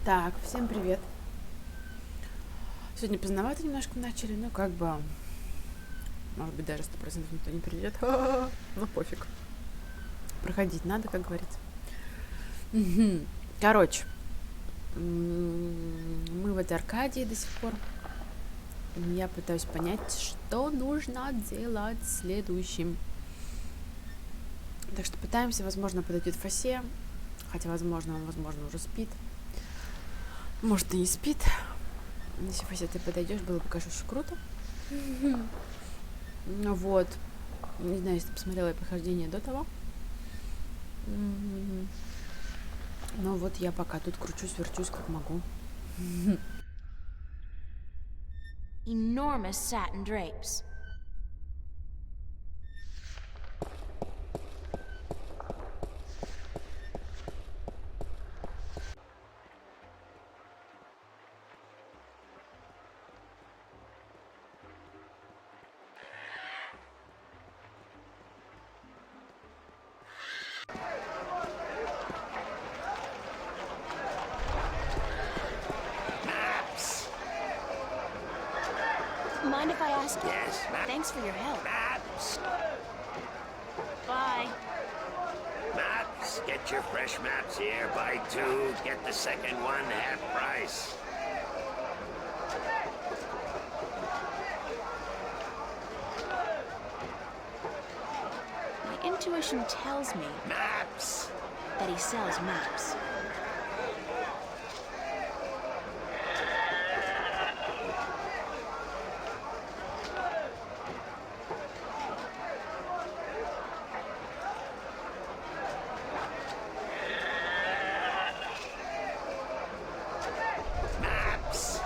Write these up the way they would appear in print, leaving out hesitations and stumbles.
Так, всем привет. Сегодня поздновато немножко начали, но как бы, может быть, даже 100% никто не придет. Ну пофиг. Проходить надо, как говорится. Короче, мы в этой Аркадии до сих пор. Я пытаюсь понять, что нужно делать следующим. Так что пытаемся, возможно, подойдет Фасе. Хотя, возможно, он, уже спит. Может, и не спит. Если, Фася, ты подойдешь, было бы, конечно, круто. Вот. Не знаю, если ты посмотрела прохождение до того. Но вот я пока тут кручусь, верчусь, как могу. Enormous satin drapes. Maps! Mind if I ask you? Yes, maps. Thanks for your help. Maps! Bye. Maps! Get your fresh maps here. Buy two, get the second one half price. My intuition tells me Maps! that he sells maps. Maps!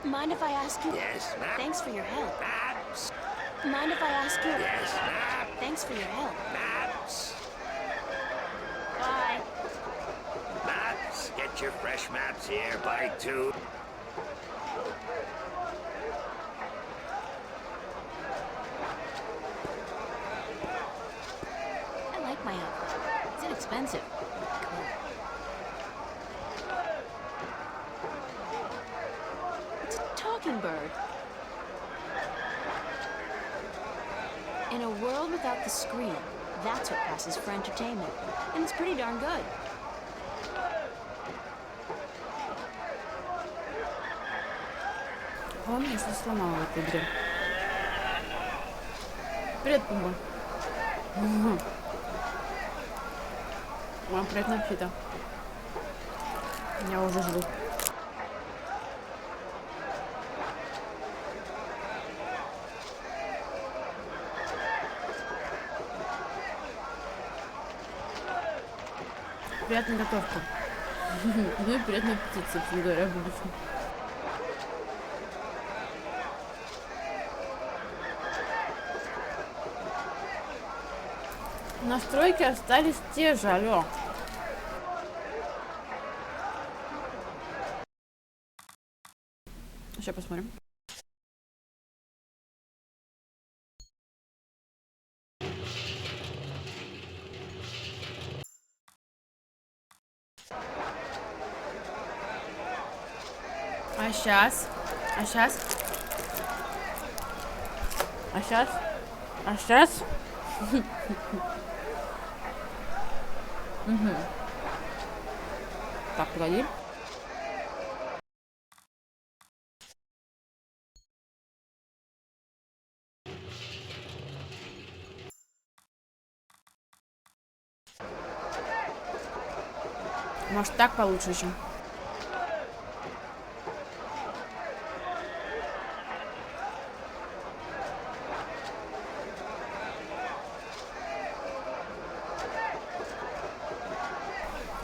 Mind if I ask you? Yes, maps. Thanks for your help. Maps! Mind if I ask you? Yes, maps. Thanks for your help. Maps! Bye. Maps! Get your fresh maps here. Buy two. I like my outfit. It's inexpensive. Cool. It's a talking bird. In a world without the screen, that's what passes for entertainment. And it's pretty darn good. Помню, что сломала в этой игре. Привет, Пумба. Вам приятного аппетита. Я уже жду. Приятной готовки. Ну и приятный аппетит, собственно говоря, в будущем. Настройки остались те же, алло. Сейчас посмотрим. А сейчас? А сейчас? А сейчас? А сейчас? Так, погоди. Может, так получше еще?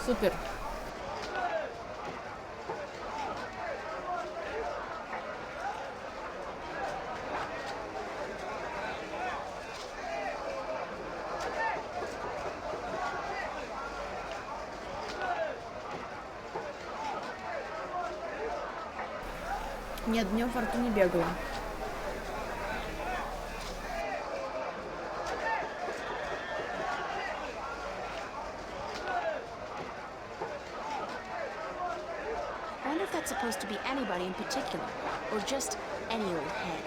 Супер. Нет, днем форту не бегала. if that's supposed to be anybody in particular, or just any old head.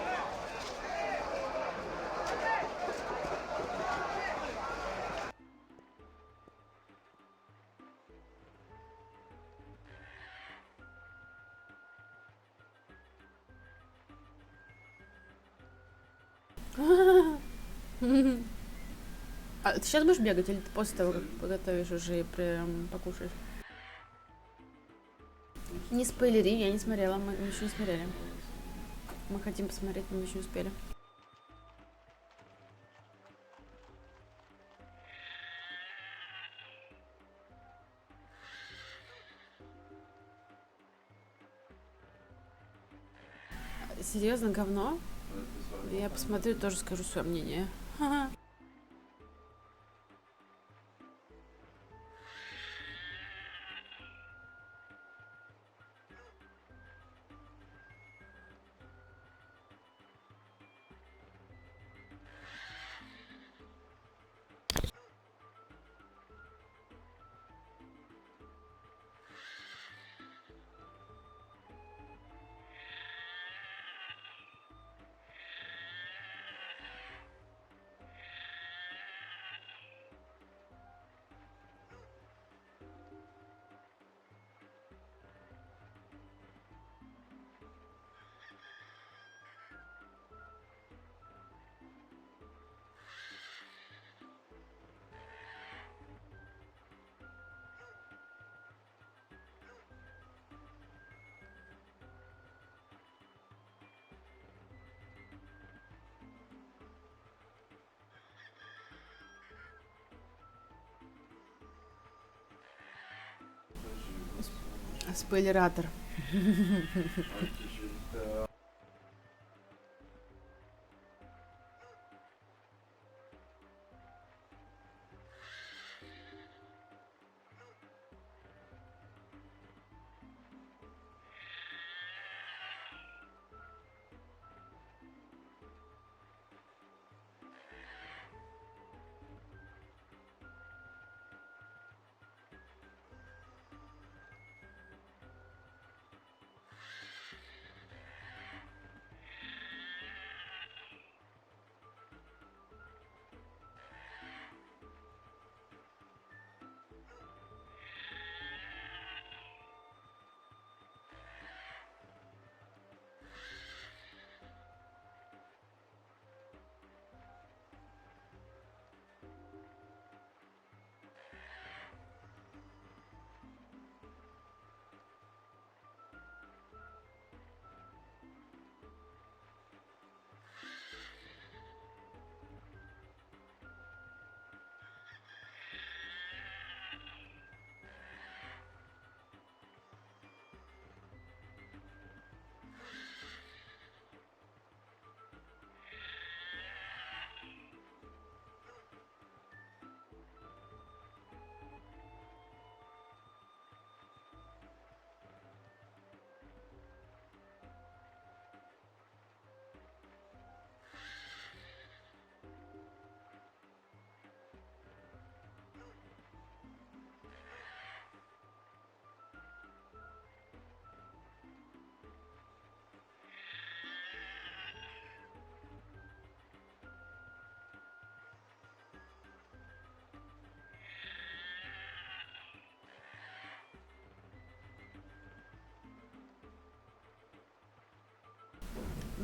А ты сейчас будешь бегать или ты после того, как подготовишь уже и прям покушаешь? Не спойлери, я не смотрела, мы еще не смотрели. Мы хотим посмотреть, но мы еще не успели. Серьезно, говно? Я посмотрю, тоже скажу свое мнение. Спойлератор.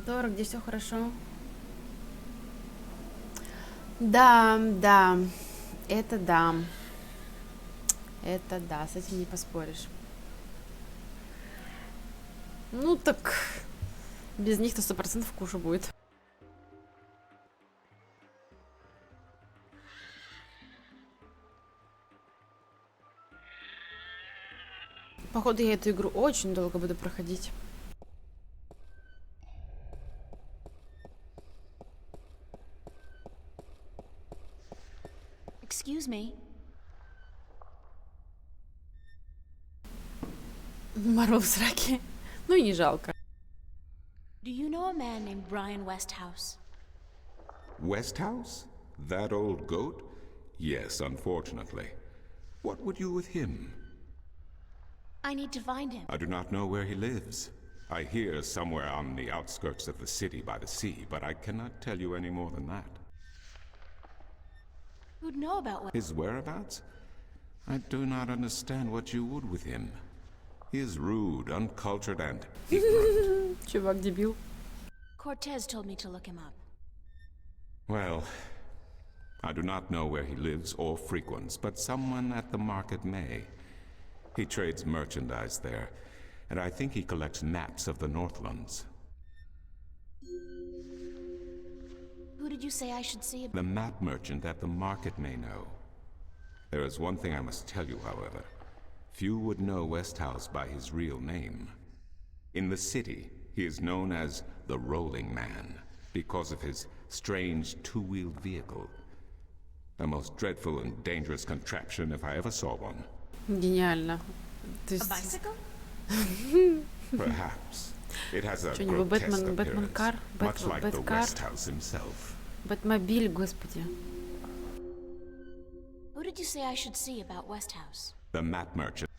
Дорог, где все хорошо. Да, да, это да. Это да, с этим не поспоришь. Ну так, без них-то 100% куша будет. Походу, я эту игру очень долго буду проходить. Excuse me. Марвел в сраке. Ну и не жалко. Do you know a man named Brian Westhouse? Westhouse? That old goat? Yes, unfortunately. What would you with him? I need to find him. I do not know where he lives. I hear somewhere on the outskirts of the city by the sea, but I cannot tell you any more than that. Who'd know about what? His whereabouts? I do not understand what you would with him. He is rude, uncultured, and ignorant. Чувак дебил. Cortez told me to look him up. Well, I do not know where he lives or frequents, but someone at the market may. He trades merchandise there, and I think he collects maps of the Northlands. Who did you say I should see? The map merchant at the market may know. There is one thing I must tell you, however. Few would know Westhouse by his real name. In the city, he is known as the Rolling Man, because of his strange two-wheeled vehicle. The most dreadful and dangerous contraption if I ever saw one. Гениально. То A есть, bicycle? Perhaps. It has a Что-нибудь grotesque Бэтмен appearance, кар, much like the Бэткар, Westhouse himself. Бэтмобиль, господи. Who did you say I should see about Westhouse? The map merchant.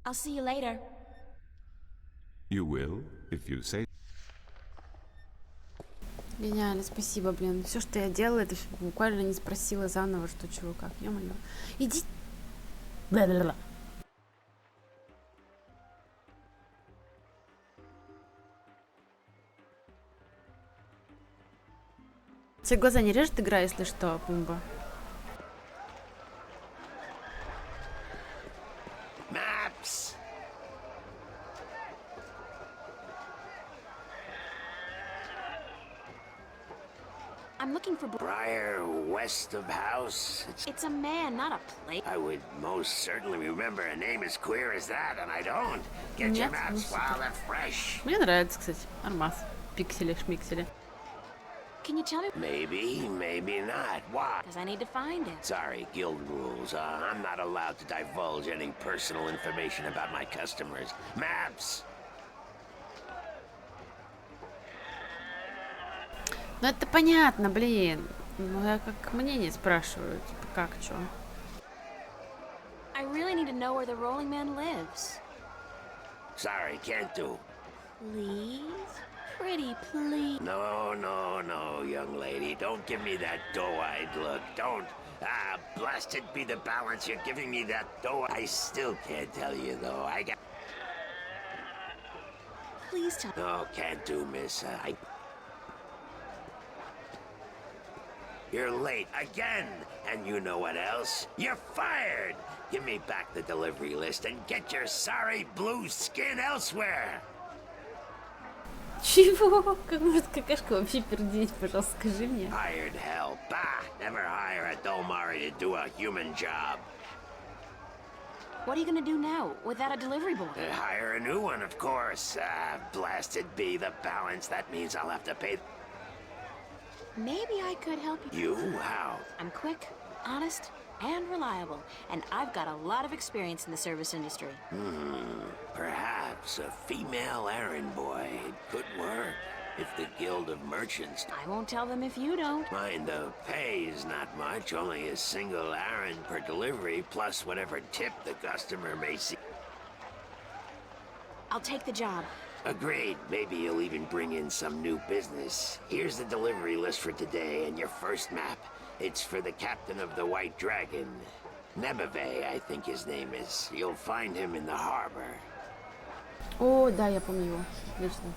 I'll see you later. You will, if you say. Гениально, спасибо, блин. Все, что я делала, это буквально не спросила заново, что чего как. Ё-моё. Иди. Бла-бла-бла. Тебе глаза не режет игра, если что, Пумба? Maps! I'm looking for. Briar west of house. It's a man, not a place. I would most certainly remember a name as queer as that, and I don't. Get your Нет, maps ну, while they're fresh. Мне нравится, кстати. Нормас. Пиксели, шмиксели. Can you tell me? Maybe, maybe not. Why? Because I need to find it. Sorry, guild rules. I'm not allowed to divulge any personal information about my customers. Maps! Ну это понятно, блин. Ну я как мнение спрашиваю, типа как, чё? I really need to know where the Rolling Man lives. Sorry, can't do. Please? Pretty please. No, no, no, young lady. Don't give me that doe-eyed look. Don't. Ah, blasted be the balance. You're giving me that doe. I still can't tell you, though. I got. Please tell me. No, can't do, miss. You're late again. And you know what else? You're fired. Give me back the delivery list and get your sorry blue skin elsewhere. Чего? Как может какашка вообще пердеть, пожалуйста, скажи мне. Hired hell. Bah! Never hire a Domari to do a human job. What are you gonna do now without a delivery boy? Hire a new one, of course. Blasted be the balance. That means I'll have to pay. Maybe I could help you. You? How? I'm quick, honest, and reliable, and I've got a lot of experience in the service industry. Perhaps a female errand boy. It could work if the Guild of Merchants. I won't tell them if you don't. Mind the pay is not much, only a single errand per delivery, plus whatever tip the customer may see. I'll take the job. Agreed. Maybe you'll even bring in some new business. Here's the delivery list for today and your first map. It's for the captain of the White Dragon. Nebeve, I think his name is. You'll find him in the harbor. О, да, я помню его. Отлично.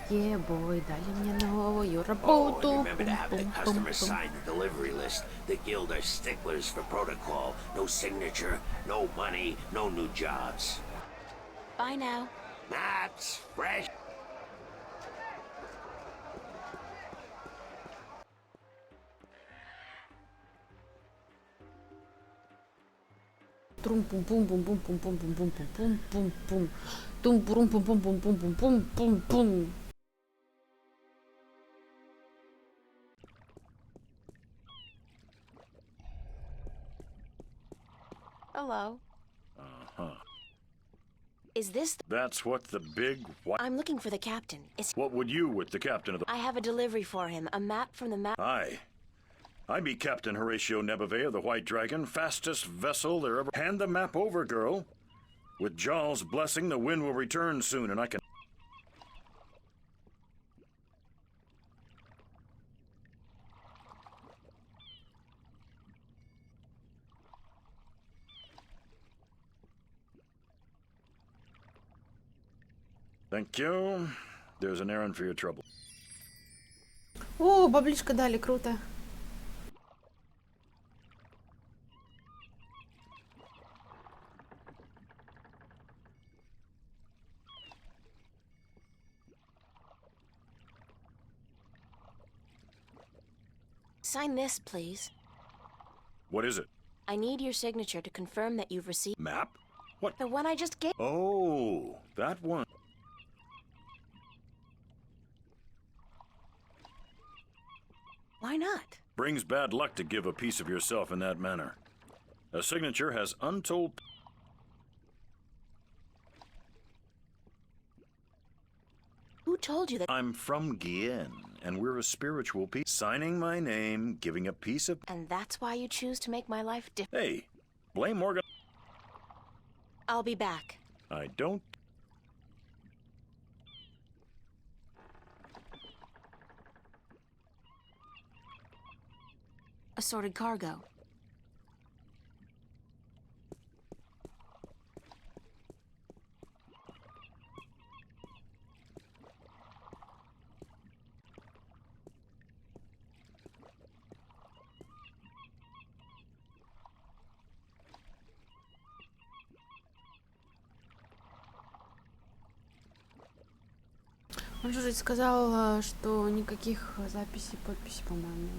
Ебой, дали мне новую Oh, работу. and remember to have the Пум-пум-пум-пум. customers sign the delivery list. The guild are sticklers for protocol. No signature, no money, no new jobs. Bye now. Maps, fresh. Трум пум пум пум пум пум пум пум пум пум пум пум тум пурум пум пум пум пум пум пум пум пум. Hello. Is this? That's what the big what? I'm looking for the captain. What would you with the captain of the? I have a delivery for him. A map from the map. Aye. I be Captain Horatio Nebeve of the White Dragon, fastest vessel there ever. Hand the map over, girl. With Jarl's blessing, the wind will return soon, and I can... Thank you. There's an errand for your trouble. О, баблишко дали, круто. Sign this, please. What is it? I need your signature to confirm that you've received Map? What? the one I just gave. Oh, that one. Why not? Brings bad luck to give a piece of yourself in that manner. A signature has untold... Who told you that? I'm from Gien, and we're a spiritual piece. Signing my name, giving a piece of... And that's why you choose to make my life different. Hey, blame Morgan. I'll be back. I don't... Assorted cargo. Он же сказал, что никаких записей, подписей, по-моему.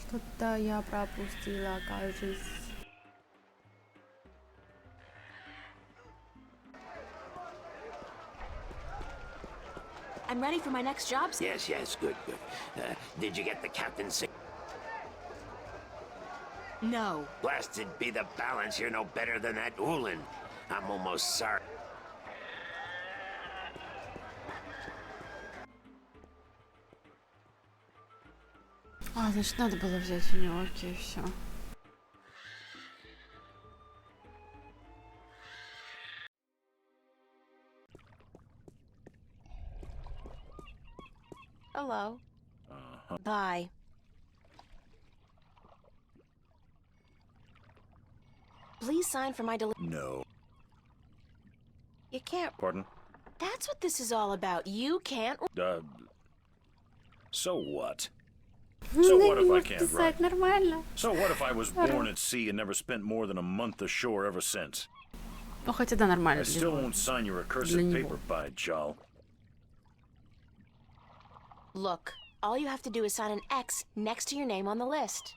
Что-то я пропустила, кажется. I'm ready for my next job. Yes, yes, good, good. Did you get the captain's No. Blasted be the balance, you're no better than that Ulan. I'm almost sorry. А, значит, надо было взять у него. Окей, все. Hello. Bye. Please sign for my delivery. No. You can't. Pardon? That's what this is all about. You can't. So what? So what if I can't Писать write? нормально. So what if I was born at sea and never spent more than a month ashore ever since? Ну, хотя да, нормально. I still won't sign your accursed Для него. paper, by Jal. Look, all you have to do is sign an X next to your name on the list.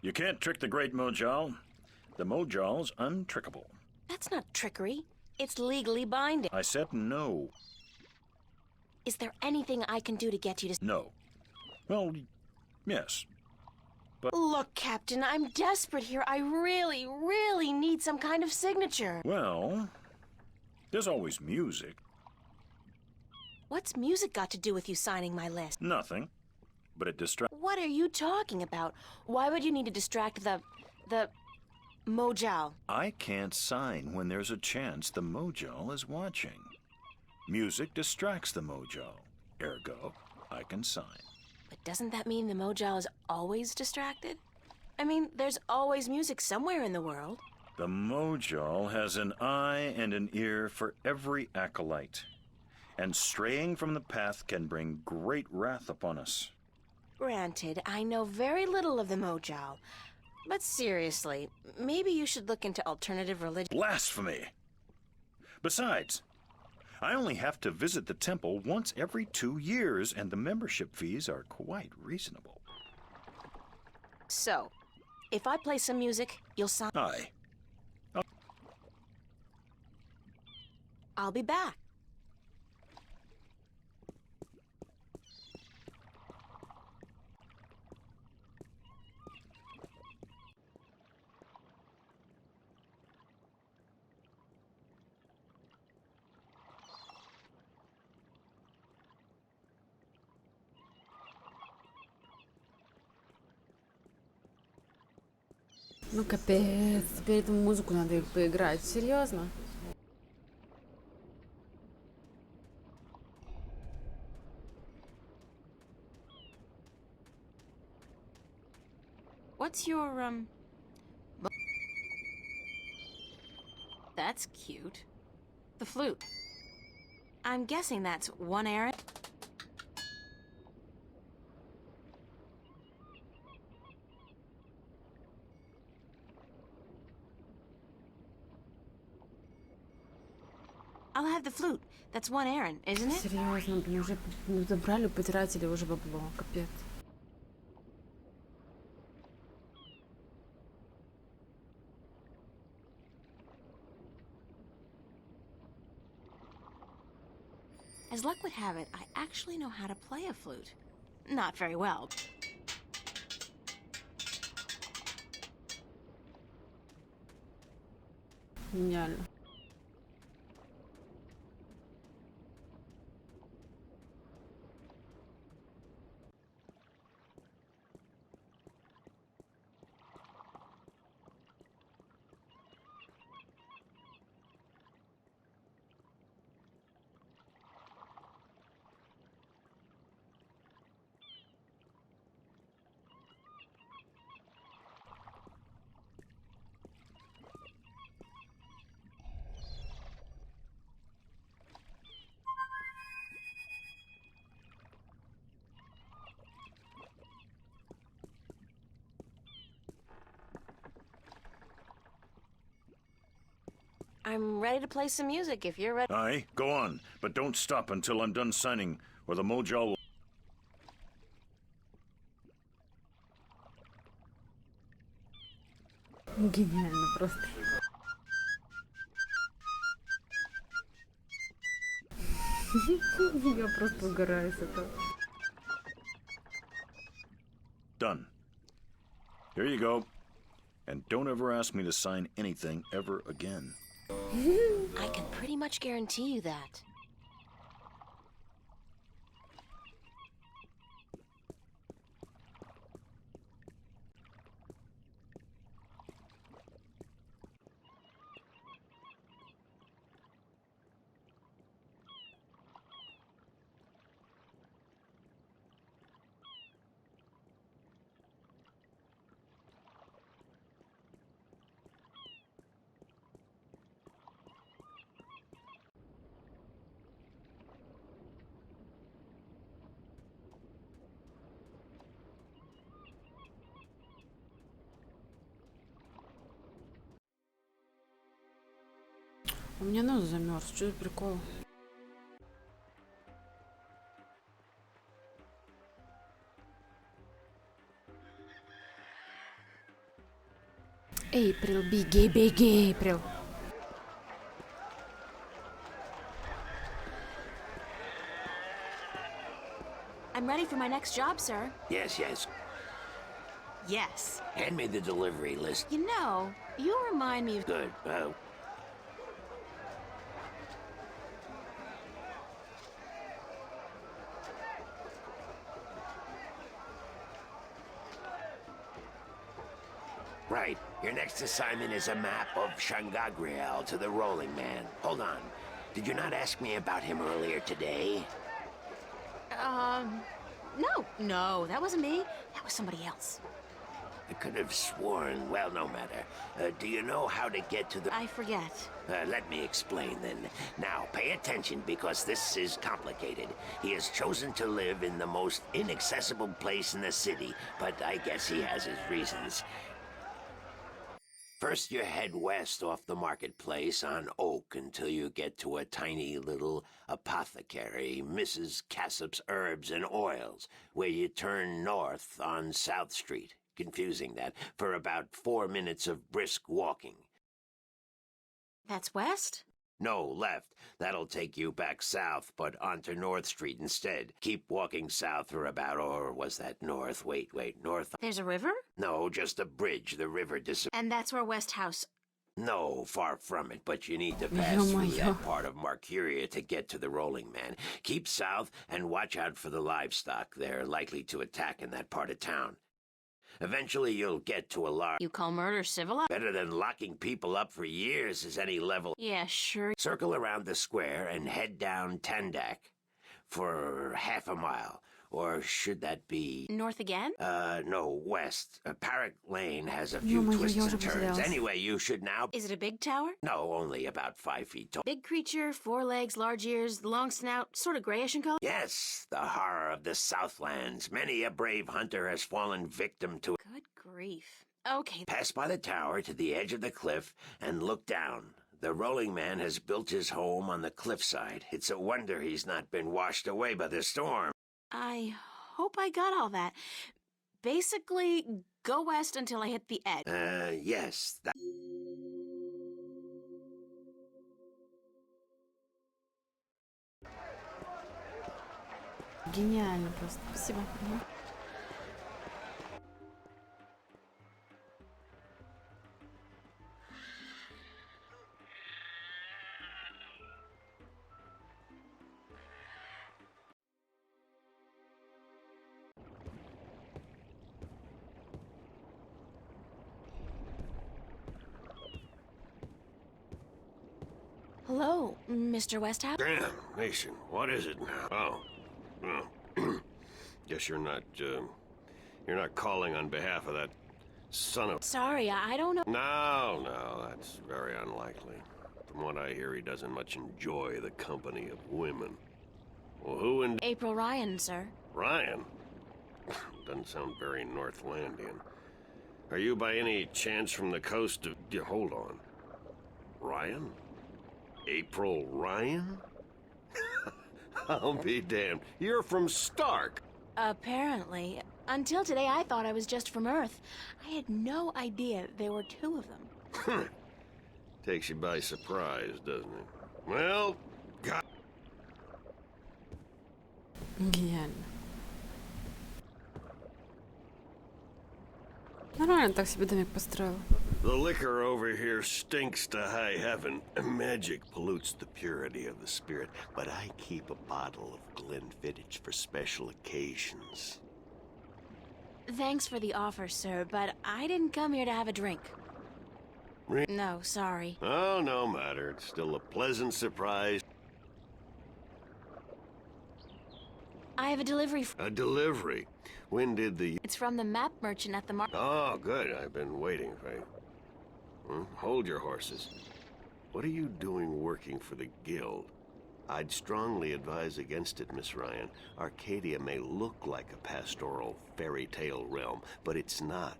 You can't trick the great Mojal. The Mojal's untrickable. That's not trickery. It's legally binding. I said no. Is there anything I can do to get you to... No. Well, yes. Look, Captain, I'm desperate here. I really, really need some kind of signature. Well, there's always music. What's music got to do with you signing my list? Nothing. But it distracts. What are you talking about? Why would you need to distract the Mojal? I can't sign when there's a chance the Mojal is watching. Music distracts the Mojal. Ergo, I can sign. But doesn't that mean the Mojal is always distracted? I mean, there's always music somewhere in the world. The Mojal has an eye and an ear for every acolyte. and straying from the path can bring great wrath upon us. Granted, I know very little of the Mojal. But seriously, maybe you should look into alternative religion. Blasphemy! Besides, I only have to visit the temple once every 2 years, and the membership fees are quite reasonable. So, if I play some music, you'll sign. Aye. I'll be back. Ну капец, теперь эту музыку надо их поиграть. Серьезно? What's your, That's cute. The flute. I'm guessing that's one errand. I'll have the flute. That's one errand, isn't it? Серьезно, блин, уже забрали, потратили уже бабло. Капец. As luck would have it, I actually know how to play a flute. Not very well. Гениально. I'm ready to play some music if you're ready. Aye, go on, but don't stop until I'm done signing, or the Mojal will... Гениально просто. Я просто угораю с этого. Done. Here you go. And don't ever ask me to sign anything ever again. I can pretty much guarantee you that. У меня нос замерз. Что за прикол? Эйприл, беги, беги, Эйприл. I'm ready for my next job, sir. Yes, yes. Yes. Hand me the delivery list. You know, you remind me of... Good. Right. Your next assignment is a map of Shangagriel to the Rolling Man. Hold on. Did you not ask me about him earlier today? No, that wasn't me. That was somebody else. I could have sworn. Well, no matter. Do you know how to get to the... I forget. Let me explain then. Now, pay attention because this is complicated. He has chosen to live in the most inaccessible place in the city, but I guess he has his reasons. First, you head west off the marketplace on Oak until you get to a tiny little apothecary, Mrs. Cassop's Herbs and Oils, where you turn north on South Street. Confusing that, for about 4 minutes of brisk walking. That's west? No, left. That'll take you back south, but onto North Street instead. Keep walking south for about, or was that north? Wait, north? There's a river? No, just a bridge. The river disappears. And that's where West House... No, far from it, but you need to pass through that part of Marcuria to get to the Rolling Man. Keep south and watch out for the livestock. They're likely to attack in that part of town. Eventually you'll get to a large... You call murder civilized? Better than locking people up for years as any level. Yeah, sure. Circle around the square and head down Tandak for half a mile. Or should that be... North again? No, west. Parrot Lane has a few twists and turns. Anyway, you should now... Is it a big tower? No, only about 5 feet tall. Big creature, 4 legs, large ears, long snout, sort of grayish in color? Yes, the horror of the Southlands. Many a brave hunter has fallen victim to it. Good grief. Okay. Pass by the tower to the edge of the cliff and look down. The Rolling Man has built his home on the cliffside. It's a wonder he's not been washed away by the storm. I hope I got all that. Basically, go west until I hit the edge. Yes. Гениально просто. Спасибо. Мгм. Hello, Mr. Westhouse? Damn, Nation, what is it now? Oh. Guess you're not calling on behalf of that son of... Sorry, I don't know. No, that's very unlikely. From what I hear, he doesn't much enjoy the company of women. Well, who in... April Ryan, sir. Ryan? Doesn't sound very Northlandian. Are you by any chance from the coast of... Hold on. Ryan? April Ryan? I'll be damned. You're from Stark. Apparently. Until today, I thought I was just from Earth. I had no idea there were 2 of them. Takes you by surprise, doesn't it? Well, God... Гениально. Нормально так себе домик построил. The liquor over here stinks to high heaven. Magic pollutes the purity of the spirit, but I keep a bottle of Glenfiddich for special occasions. Thanks for the offer, sir, but I didn't come here to have a drink. No, sorry. Oh, no matter. It's still a pleasant surprise. I have a delivery. A delivery? When did the... It's from the map merchant at the market. Oh, good. I've been waiting for you. Hold your horses. What are you doing working for the Guild? I'd strongly advise against it, Miss Ryan. Arcadia may look like a pastoral fairy tale realm, but it's not.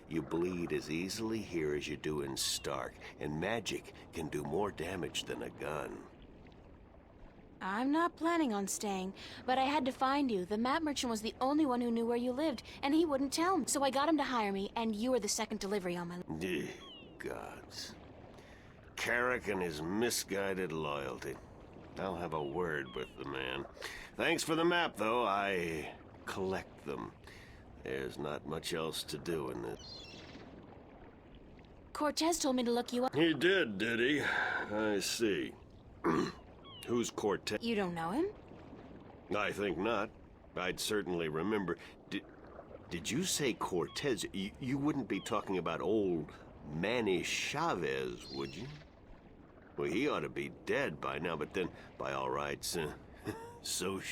You bleed as easily here as you do in Stark, and magic can do more damage than a gun. I'm not planning on staying, but I had to find you. The map merchant was the only one who knew where you lived, and he wouldn't tell me. So I got him to hire me, and you were the second delivery on my list. Gods. Carrick and his misguided loyalty. I'll have a word with the man. Thanks for the map, though. I collect them. There's not much else to do in this. Cortez told me to look you up. He did he? I see. Who's Cortez? You don't know him? I think not. I'd certainly remember. Did you say Cortez? You wouldn't be talking about old Manny Chavez, would you? Well, he ought to be dead by now, but then, by all rights,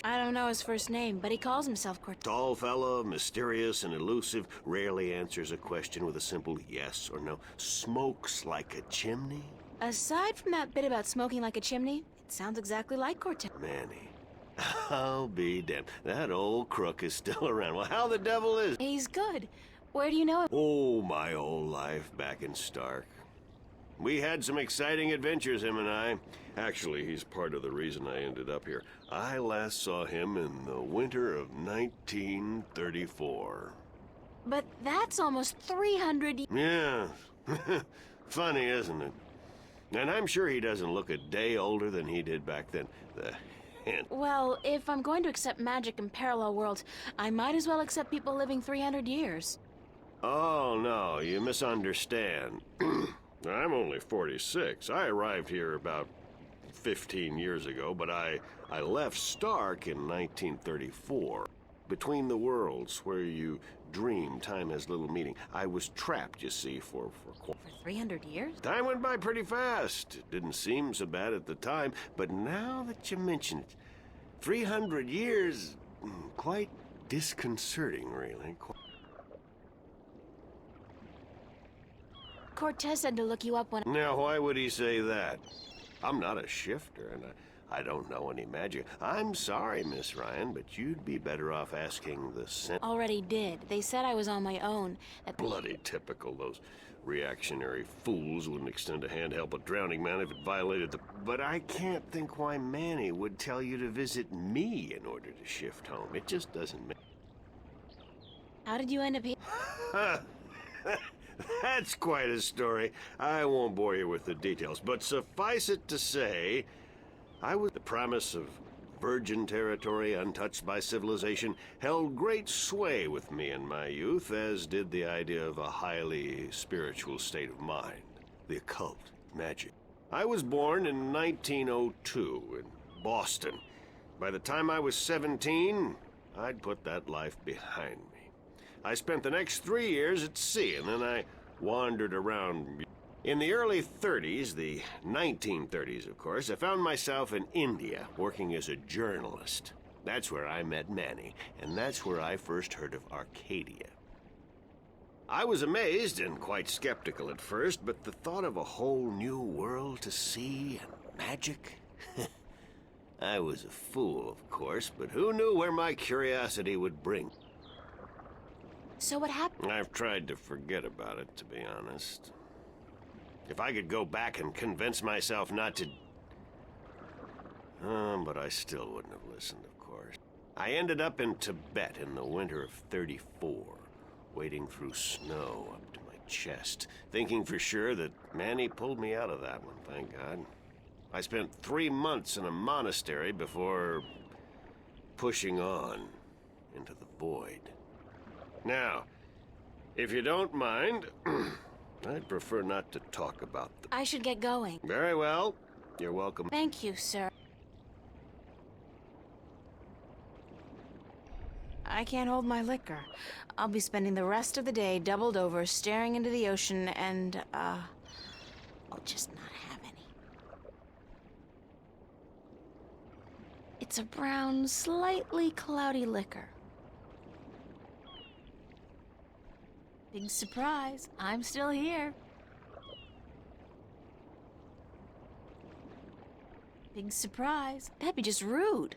I don't know his first name, but he calls himself Cortez. Tall fella, mysterious and elusive, rarely answers a question with a simple yes or no. Smokes like a chimney. Aside from that bit about smoking like a chimney, it sounds exactly like Cortez. Manny. I'll be damned. That old crook is still around. Well, how the devil is... He's good. Where do you know him? Oh, my old life back in Stark. We had some exciting adventures, him and I. Actually, he's part of the reason I ended up here. I last saw him in the winter of 1934. But that's almost 300 years. Yeah. Funny, isn't it? And I'm sure he doesn't look a day older than he did back then. The hint. Well, if I'm going to accept magic in parallel worlds, I might as well accept people living 300 years. Oh, no, you misunderstand. I'm only 46. I arrived here about 15 years ago, but I left Stark in 1934. Between the worlds, where you dream time has little meaning. I was trapped, you see, for 300 years? Time went by pretty fast. It didn't seem so bad at the time, but now that you mention it, 300 years, quite disconcerting, really. Cortez said to look you up when... Now, why would he say that? I'm not a shifter, and I don't know any magic. I'm sorry, Miss Ryan, but you'd be better off asking the Already did. They said I was on my own. That... Bloody typical. Those reactionary fools wouldn't extend a hand to help a drowning man if it violated the... But I can't think why Manny would tell you to visit me in order to shift home. It just doesn't make... How did you end up here? That's quite a story. I won't bore you with the details, but suffice it to say, the promise of virgin territory untouched by civilization held great sway with me in my youth, as did the idea of a highly spiritual state of mind, the occult, magic. I was born in 1902 in Boston. By the time I was 17, I'd put that life behind me. I spent the next 3 years at sea, and then I wandered around. In the early 30s, the 1930s, of course, I found myself in India working as a journalist. That's where I met Manny, and that's where I first heard of Arcadia. I was amazed and quite skeptical at first, but the thought of a whole new world to see and magic... I was a fool, of course, but who knew where my curiosity would bring? So what happened? I've tried to forget about it, to be honest. If I could go back and convince myself not to... but I still wouldn't have listened, of course. I ended up in Tibet in the winter of 34, wading through snow up to my chest, thinking for sure that Manny pulled me out of that one, thank God. I spent 3 months in a monastery before pushing on into the void. Now, if you don't mind, I'd prefer not to talk about the... I should get going. Very well. You're welcome. Thank you, sir. I can't hold my liquor. I'll be spending the rest of the day doubled over, staring into the ocean, and, I'll just not have any. It's a brown, slightly cloudy liquor. Big surprise, I'm still here. Big surprise. That'd be just rude.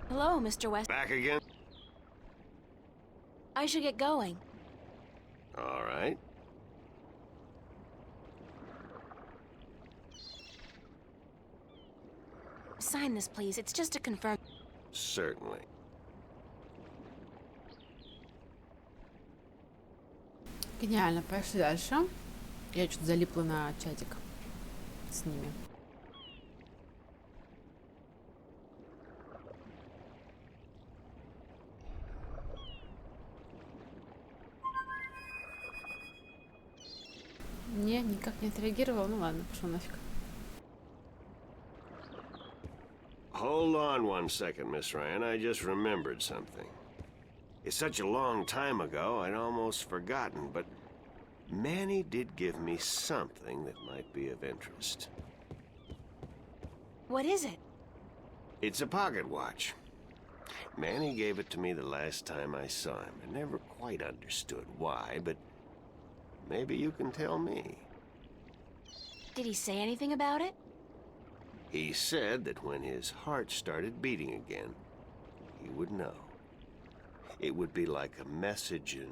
Hello, Mr. West. Back again? I should get going. All right. Sign this, please. It's just to confirm. Certainly. Гениально. Пошли дальше. Я что-то залипла на чатик с ними. Не, никак не отреагировал. Ну ладно, пошел нафиг. Hold on 1 second, Miss Ryan. I just remembered something. It's such a long time ago, I'd almost forgotten, but Manny did give me something that might be of interest. What is it? It's a pocket watch. Manny gave it to me the last time I saw him. I never quite understood why, but maybe you can tell me. Did he say anything about it? He said that when his heart started beating again, he would know. It would be like a message in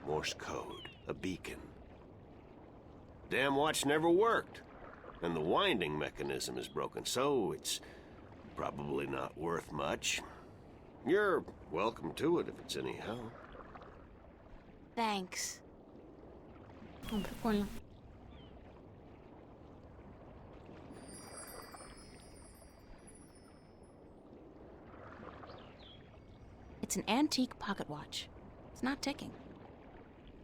Morse code, a beacon. Damn watch never worked, and the winding mechanism is broken, so it's probably not worth much. You're welcome to it if it's any help. Thanks. О, прикольно. It's an antique pocket watch. It's not ticking.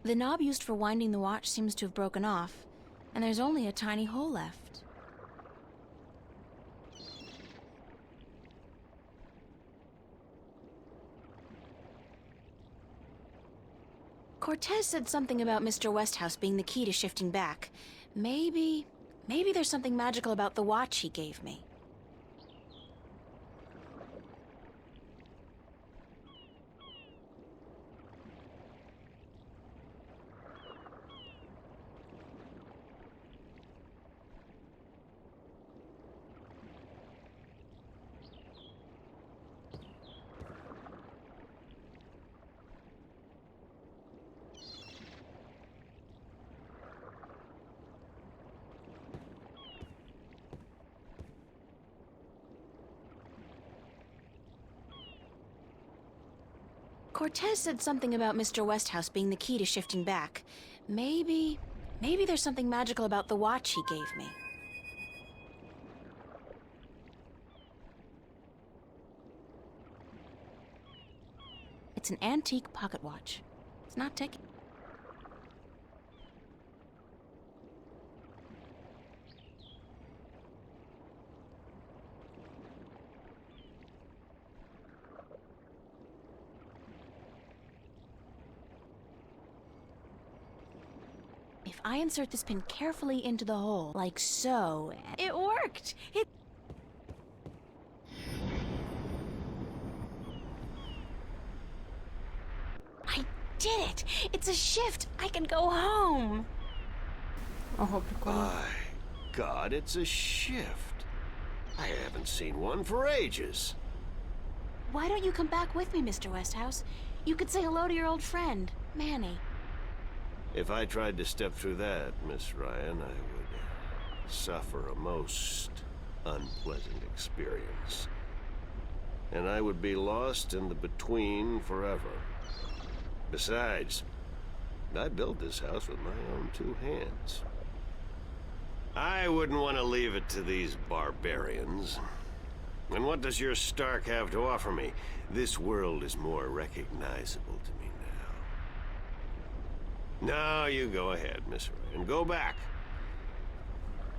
The knob used for winding the watch seems to have broken off, and there's only a tiny hole left. Cortez said something about Mr. Westhouse being the key to shifting back. Maybe there's something magical about the watch he gave me. Cortez said something about Mr. Westhouse being the key to shifting back. Maybe there's something magical about the watch he gave me. It's an antique pocket watch. It's not ticking. If I insert this pin carefully into the hole, like so, it worked! I did it! It's a shift! I can go home! Ого, прикольно. My God, it's a shift. I haven't seen one for ages. Why don't you come back with me, Mr. Westhouse? You could say hello to your old friend, Manny. If I tried to step through that, Miss Ryan, I would suffer a most unpleasant experience. And I would be lost in the between forever. Besides, I built this house with my own two hands. I wouldn't want to leave it to these barbarians. And what does your Stark have to offer me? This world is more recognizable to me now. Now you go ahead, Miss Ryan. Go back.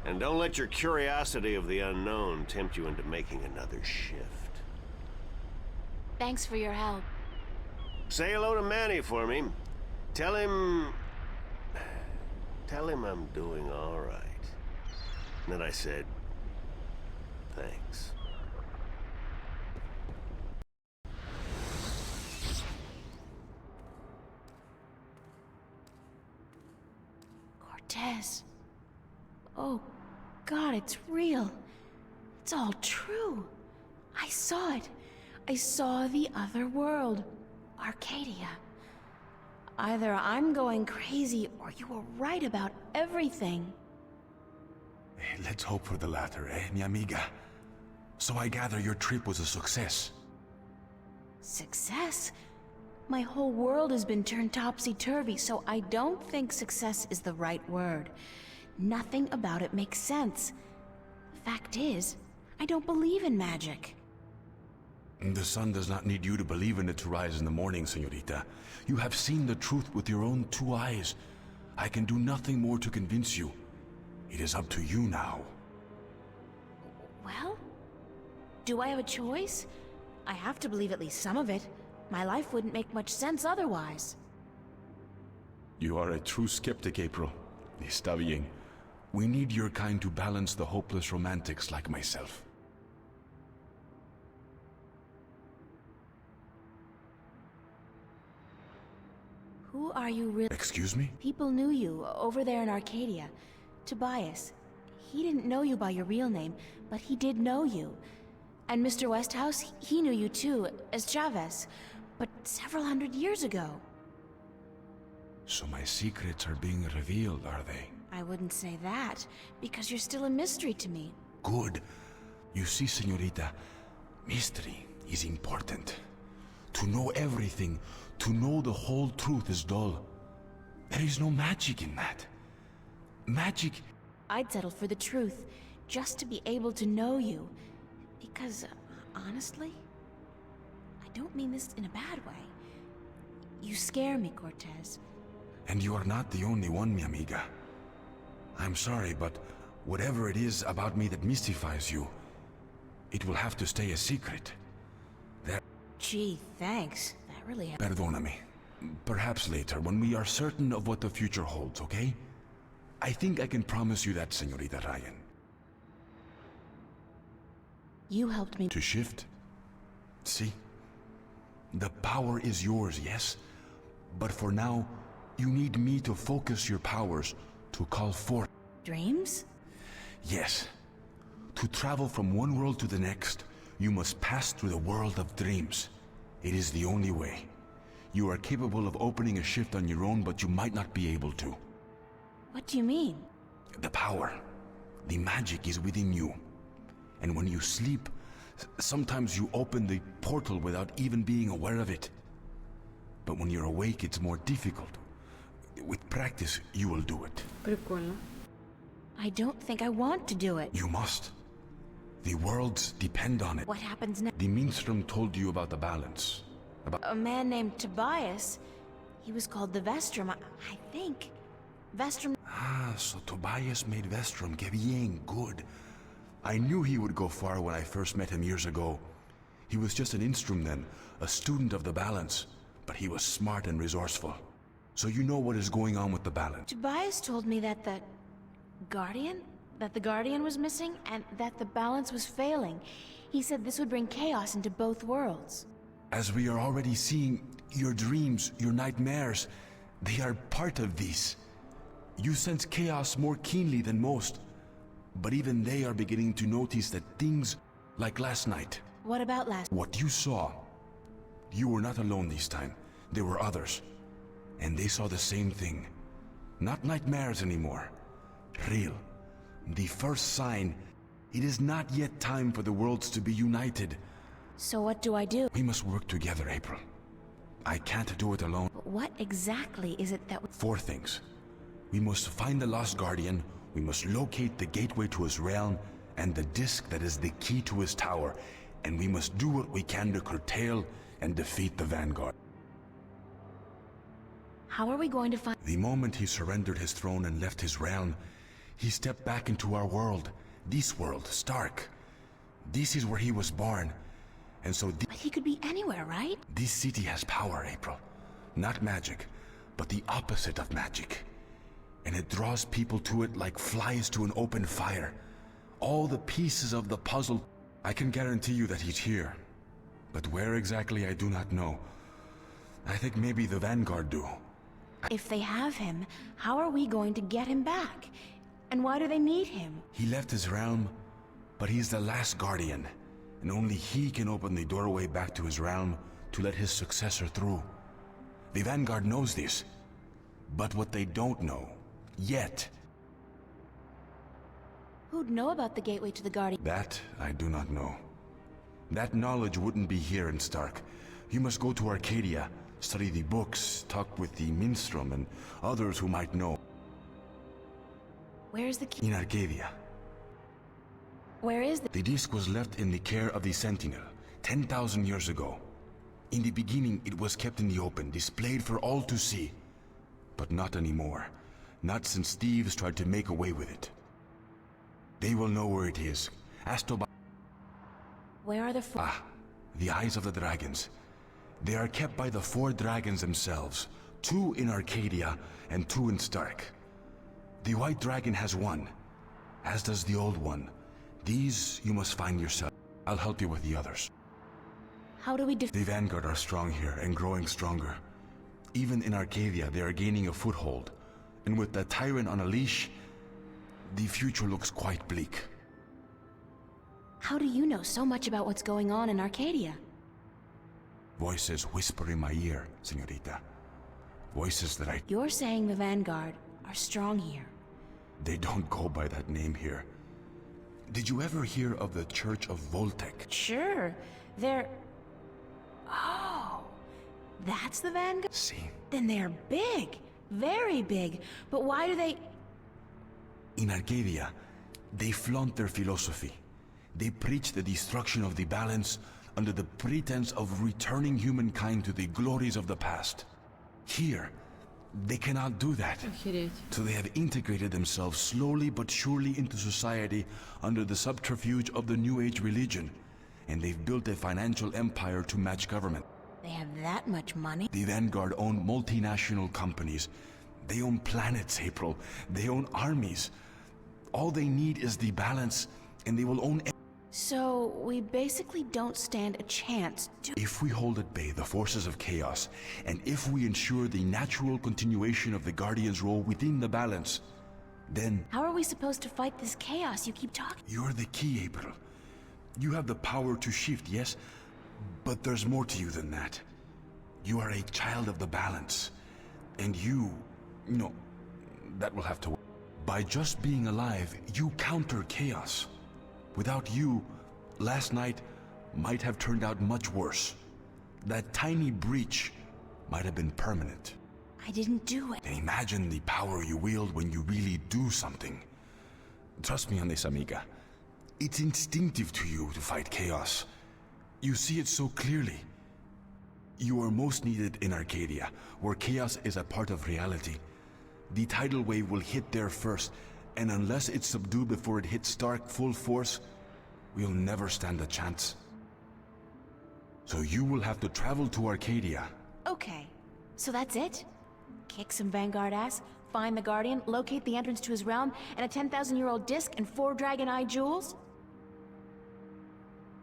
And don't let your curiosity of the unknown tempt you into making another shift. Thanks for your help. Say hello to Manny for me. Tell him I'm doing all right. And then I said, thanks. Cortez. Oh, God, it's real. It's all true. I saw it. I saw the other world. Arcadia. Either I'm going crazy or you were right about everything. Let's hope for the latter, mi amiga? So I gather your trip was a success. Success? My whole world has been turned topsy-turvy, so I don't think success is the right word. Nothing about it makes sense. Fact is, I don't believe in magic. The sun does not need you to believe in it to rise in the morning, señorita. You have seen the truth with your own two eyes. I can do nothing more to convince you. It is up to you now. Well, do I have a choice? I have to believe at least some of it. My life wouldn't make much sense otherwise. You are a true skeptic, April. Está bien. We need your kind to balance the hopeless romantics like myself. Who are you really? Excuse me? People knew you over there in Arcadia. Tobias. He didn't know you by your real name, but he did know you. And Mr. Westhouse, he knew you too, as Chavez, but several hundred years ago. So my secrets are being revealed, are they? I wouldn't say that, because you're still a mystery to me. Good. You see, señorita, mystery is important. To know everything, to know the whole truth is dull. There is no magic in that. Magic... I'd settle for the truth, just to be able to know you. Because, honestly, I don't mean this in a bad way. You scare me, Cortez. And you are not the only one, mi amiga. I'm sorry, but whatever it is about me that mystifies you, it will have to stay a secret. That... Gee, thanks. That really helps. Perdóname. Perhaps later, when we are certain of what the future holds, okay? I think I can promise you that, Señorita Ryan. You helped me To shift? See? The power is yours, yes? But for now, you need me to focus your powers to call forth... dreams? Yes. To travel from one world to the next, you must pass through the world of dreams. It is the only way. You are capable of opening a shift on your own, but you might not be able to. What do you mean? The power, the magic is within you. And when you sleep, sometimes you open the portal without even being aware of it. But when you're awake, it's more difficult. With practice, you will do it. Прикольно. I don't think I want to do it. You must. The worlds depend on it. What happens next? The minstrel told you about the balance. About... A man named Tobias. He was called the Vestrum, I think. Vestrum... Ah, so Tobias made Vestrum. Que bien, good. I knew he would go far when I first met him years ago. He was just an instrument then, a student of the balance. But he was smart and resourceful. So you know what is going on with the balance. Tobias told me that the Guardian? That the Guardian was missing, and that the balance was failing. He said this would bring chaos into both worlds. As we are already seeing, your dreams, your nightmares, they are part of these. You sense chaos more keenly than most. But even they are beginning to notice that things like last night. What about last? What you saw. You were not alone this time. There were others. And they saw the same thing. Not nightmares anymore. Real. The first sign. It is not yet time for the worlds to be united. So what do I do? We must work together, April. I can't do it alone. But what exactly is it that... 4 things. We must find the lost guardian, we must locate the gateway to his realm, and the disc that is the key to his tower, and we must do what we can to curtail and defeat the Vanguard. How are we going to find... The moment he surrendered his throne and left his realm, he stepped back into our world, this world, Stark. This is where he was born, and so... But he could be anywhere, right? This city has power, April. Not magic, but the opposite of magic. And it draws people to it like flies to an open fire. All the pieces of the puzzle... I can guarantee you that he's here. But where exactly, I do not know. I think maybe the Vanguard do. If they have him, how are we going to get him back? And why do they need him? He left his realm, but he's the last guardian. And only he can open the doorway back to his realm to let his successor through. The Vanguard knows this. But what they don't know... yet. Who'd know about the gateway to the Guardian? That I do not know. That knowledge wouldn't be here in Stark. You must go to Arcadia, study the books, talk with the minstrel and others who might know. Where's the key? In Arcadia. Where is the... The disc was left in the care of the Sentinel 10,000 years ago. In the beginning, it was kept in the open, displayed for all to see. But not anymore. Not since thieves tried to make away with it. They will know where it is. Ask Tobias. Where are the... The eyes of the dragons. They are kept by the 4 dragons themselves. 2 in Arcadia and 2 in Stark. The white dragon has 1, as does the old one. These you must find yourself. I'll help you with the others. How do we The Vanguard are strong here and growing stronger. Even in Arcadia, they are gaining a foothold. And with the tyrant on a leash, the future looks quite bleak. How do you know so much about what's going on in Arcadia? Voices whisper in my ear, señorita. Voices that I... You're saying the Vanguard are strong here. They don't go by that name here. Did you ever hear of the Church of Voltec? Sure, they're... Oh, that's the Vanguard? See? Then they're big, very big. But why do they... In Arcadia, they flaunt their philosophy. They preach the destruction of the balance under the pretense of returning humankind to the glories of the past. Here, they cannot do that. Охереть. So they have integrated themselves slowly but surely into society under the subterfuge of the New Age religion. And they've built a financial empire to match government. They have that much money? The Vanguard own multinational companies. They own planets, April. They own armies. All they need is the balance, and they will own... So, we basically don't stand a chance, do... If we hold at bay the forces of chaos, and if we ensure the natural continuation of the Guardian's role within the balance, then... How are we supposed to fight this chaos you keep talking? You're the key, April. You have the power to shift, yes? But there's more to you than that. You are a child of the balance. And you... No, that will have to... By just being alive, you counter chaos. Without you, last night might have turned out much worse. That tiny breach might have been permanent. I didn't do it. And imagine the power you wield when you really do something. Trust me on this, amiga. It's instinctive to you to fight chaos. You see it so clearly. You are most needed in Arcadia, where chaos is a part of reality. The tidal wave will hit there first, and unless it's subdued before it hits Stark full force, we'll never stand a chance. So you will have to travel to Arcadia. Okay, so that's it? Kick some Vanguard ass, find the Guardian, locate the entrance to his realm, and a 10,000-year-old disc and 4 Dragon-Eye jewels?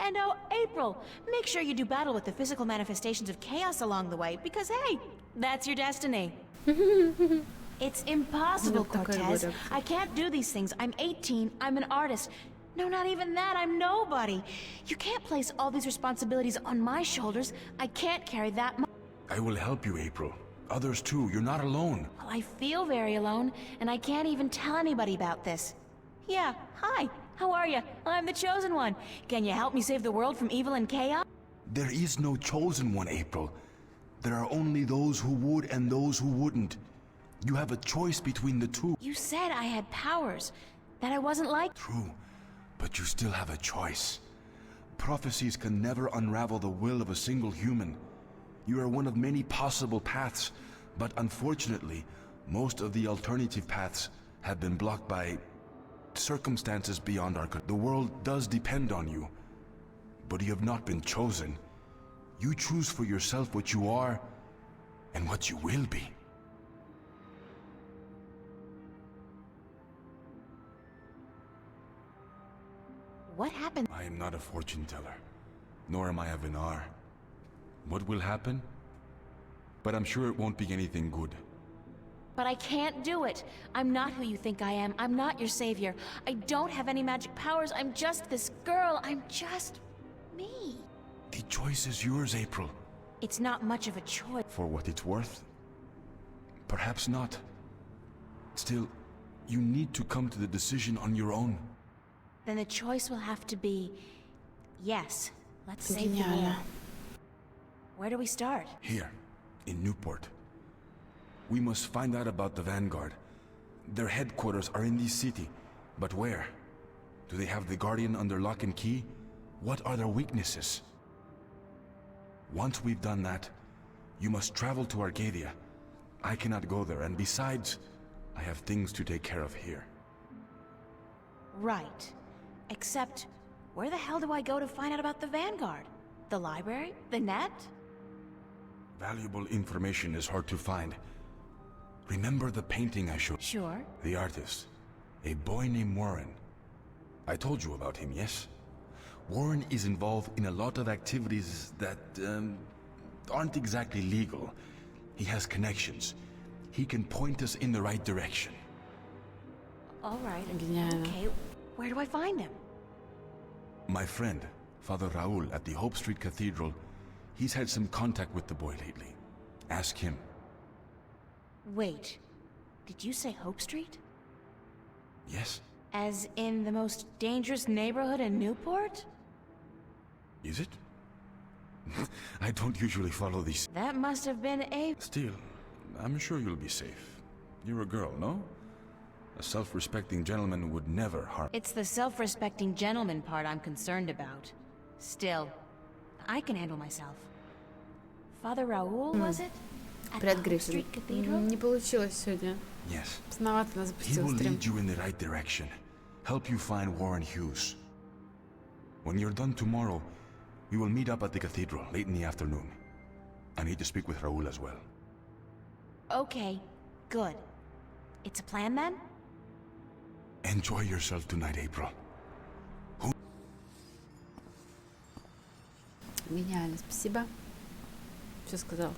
And oh, April, make sure you do battle with the physical manifestations of chaos along the way, because hey, that's your destiny. It's impossible, Ну, такая Cortez. вот I can't do these things. I'm 18, I'm an artist. No, not even that, I'm nobody. You can't place all these responsibilities on my shoulders. I can't carry that much. I will help you, April. Others too, you're not alone. Well, I feel very alone, and I can't even tell anybody about this. Yeah, hi, how are you? I'm the Chosen One. Can you help me save the world from evil and chaos? There is no chosen one, April. There are only those who would and those who wouldn't. You have a choice between the two. You said I had powers, that I wasn't like... True, but you still have a choice. Prophecies can never unravel the will of a single human. You are one of many possible paths, but unfortunately, most of the alternative paths have been blocked by circumstances beyond our control. The world does depend on you, but you have not been chosen. You choose for yourself what you are and what you will be. What happened? I am not a fortune teller, nor am I a Vinar. What will happen? But I'm sure it won't be anything good. But I can't do it. I'm not who you think I am. I'm not your savior. I don't have any magic powers. I'm just this girl. I'm just me. The choice is yours, April. It's not much of a choice. For what it's worth? Perhaps not. Still, you need to come to the decision on your own. Then the choice will have to be... Yes, let's save the Гениально. world. Where do we start? Here, in Newport. We must find out about the Vanguard. Their headquarters are in this city, but where? Do they have the Guardian under lock and key? What are their weaknesses? Once we've done that, you must travel to Arcadia. I cannot go there, and besides, I have things to take care of here. Right. Except, where the hell do I go to find out about the Vanguard? The library? The net? Valuable information is hard to find. Remember the painting I showed? Sure. The artist. A boy named Warren. I told you about him, yes? Warren is involved in a lot of activities that, aren't exactly legal. He has connections. He can point us in the right direction. All right. Гениально. Okay, where do I find him? My friend, Father Raul at the Hope Street Cathedral, he's had some contact with the boy lately. Ask him. Wait, did you say Hope Street? Yes? As in the most dangerous neighborhood in Newport? Is it? I don't usually follow these. That must have been a... Still, I'm sure you'll be safe. You're a girl, no? A self-respecting gentleman would never harm. It's the self-respecting gentleman part I'm concerned about. Still, I can handle myself. Father Raul, was it? At the Привет, Hope Гриффин. Street Cathedral? Не получилось сегодня. Yes. Поздновато она He запустила will стрим. lead you in the right direction. Help you find Warren Hughes. When you're done tomorrow, we will meet up at the cathedral late in the afternoon. I need to speak with Raul as well. Okay, good. It's a plan then? Enjoy yourself tonight, April. Гениально, спасибо. Все сказал.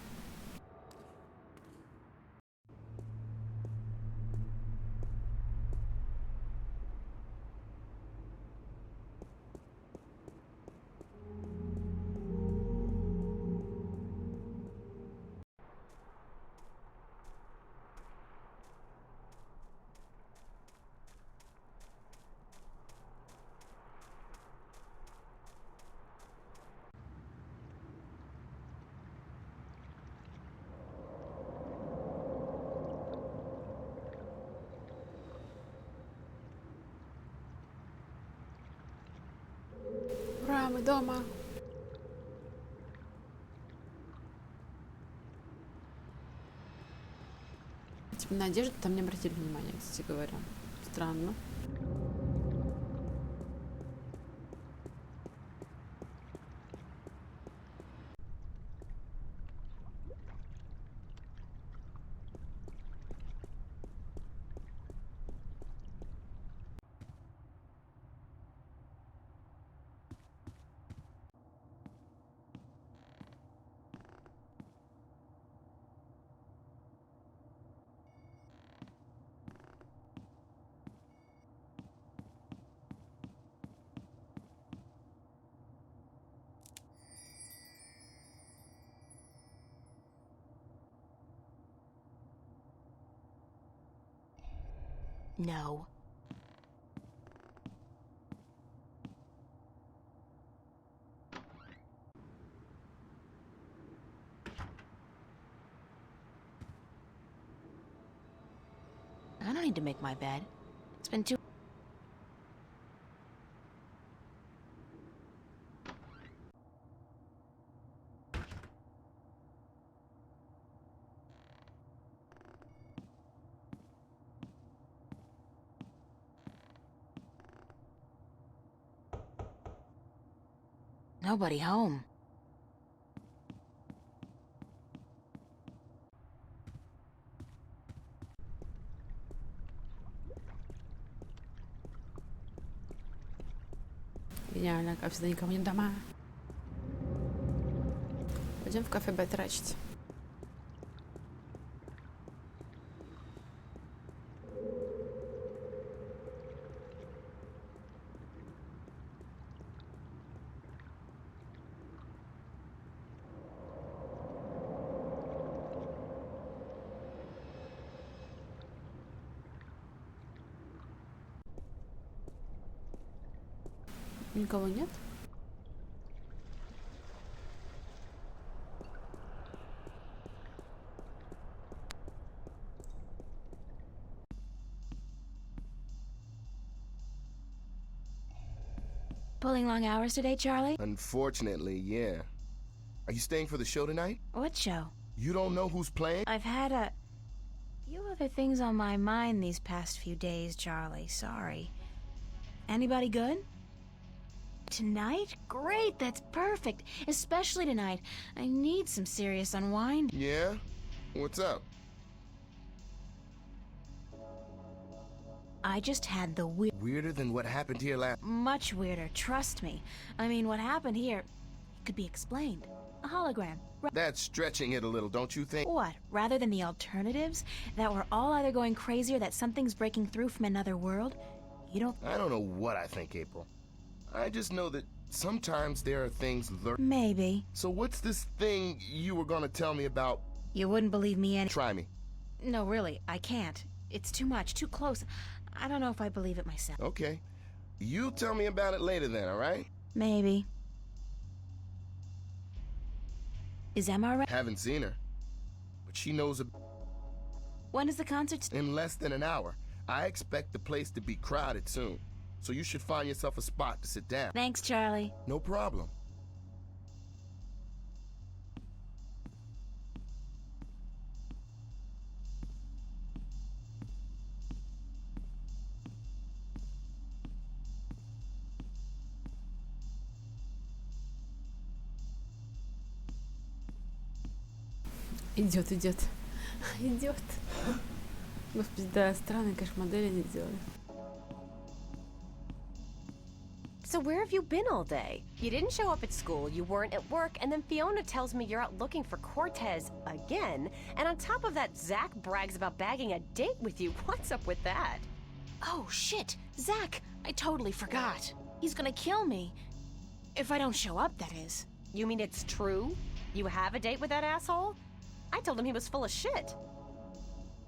Ура, мы дома. Типа на одежду там не обратили внимания, кстати говоря. Странно. No. I don't need to make my bed. It's been too... Nobody home. Гениально, как всегда, никого нет дома. Пойдем в кафе потрачить. Никого нет? Pulling long hours today, Charlie? Unfortunately, yeah. Are you staying for the show tonight? What show? You don't know who's playing? I've had a few other things on my mind these past few days, Charlie. Sorry. Anybody good? Tonight? Great, that's perfect. Especially tonight. I need some serious unwind. Yeah? What's up? I just had the Weirder than what happened here last... much weirder, trust me. I mean, what happened here, it could be explained. A hologram. That's stretching it a little, don't you think? What, rather than the alternatives? That we're all either going crazy or that something's breaking through from another world? You don't... I don't know what I think, April. I just know that sometimes there are things Maybe. So what's this thing you were gonna tell me about? You wouldn't believe me any... Try me. No, really, I can't. It's too much, too close. I don't know if I believe it myself. Okay. You tell me about it later then, alright? Maybe. Is Emma around? Haven't seen her. But she knows When is the concert? in less than an hour. I expect the place to be crowded soon. So you should find yourself a spot to sit down. Thanks, Charlie. No problem. Идет, идет. Идет. Господи, да, странно, конечно, модели не сделали. So where have you been all day? You didn't show up at school, you weren't at work, and then Fiona tells me you're out looking for Cortez again, and on top of that, Zach brags about bagging a date with you. What's up with that? Oh, shit. Zach, I totally forgot. He's gonna kill me. If I don't show up, that is. You mean it's true? You have a date with that asshole? I told him he was full of shit.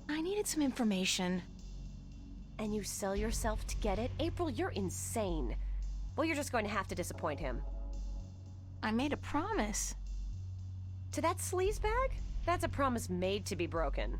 I needed some information. And you sell yourself to get it? April, you're insane. Well, you're just going to have to disappoint him. I made a promise. To that sleazebag? That's a promise made to be broken.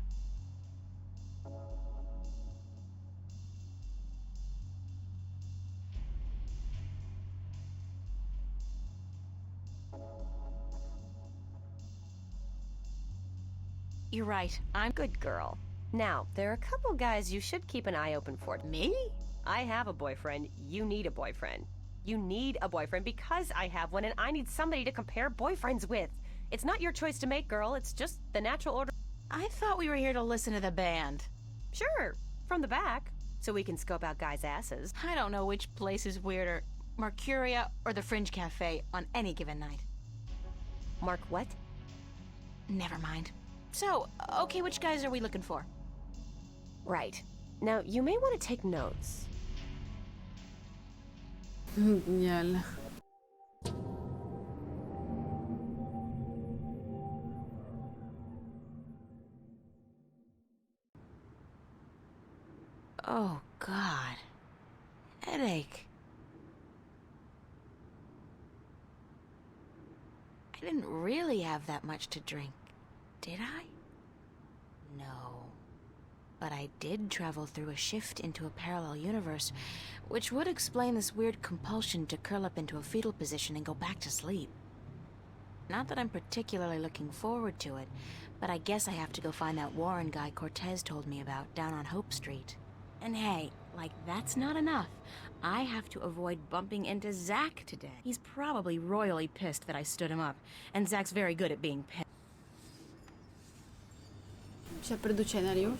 You're right. I'm Good girl. Now, there are a couple guys you should keep an eye open for. me? I have a boyfriend. You need a boyfriend. You need a boyfriend because I have one and I need somebody to compare boyfriends with. It's not your choice to make, girl. It's just the natural order. I thought we were here to listen to the band. Sure, from the back, so we can scope out guys' asses. I don't know which place is weirder, Mercuria or the Fringe Cafe on any given night. Mark what? Never mind. So, okay, which guys are we looking for? Right. Now, you may want to take notes. Гениально. Oh, God. Headache. I didn't really have that much to drink, did I? No. But I did travel through a shift into a parallel universe, which would explain this weird compulsion to curl up into a fetal position and go back to sleep. Not that I'm particularly looking forward to it, but I guess I have to go find that Warren guy Cortez told me about down on Hope Street. And hey, like that's not enough. I have to avoid bumping into Zach today. He's probably royally pissed that I stood him up, and Zach's very good at being pissed. Сейчас приду чай налью.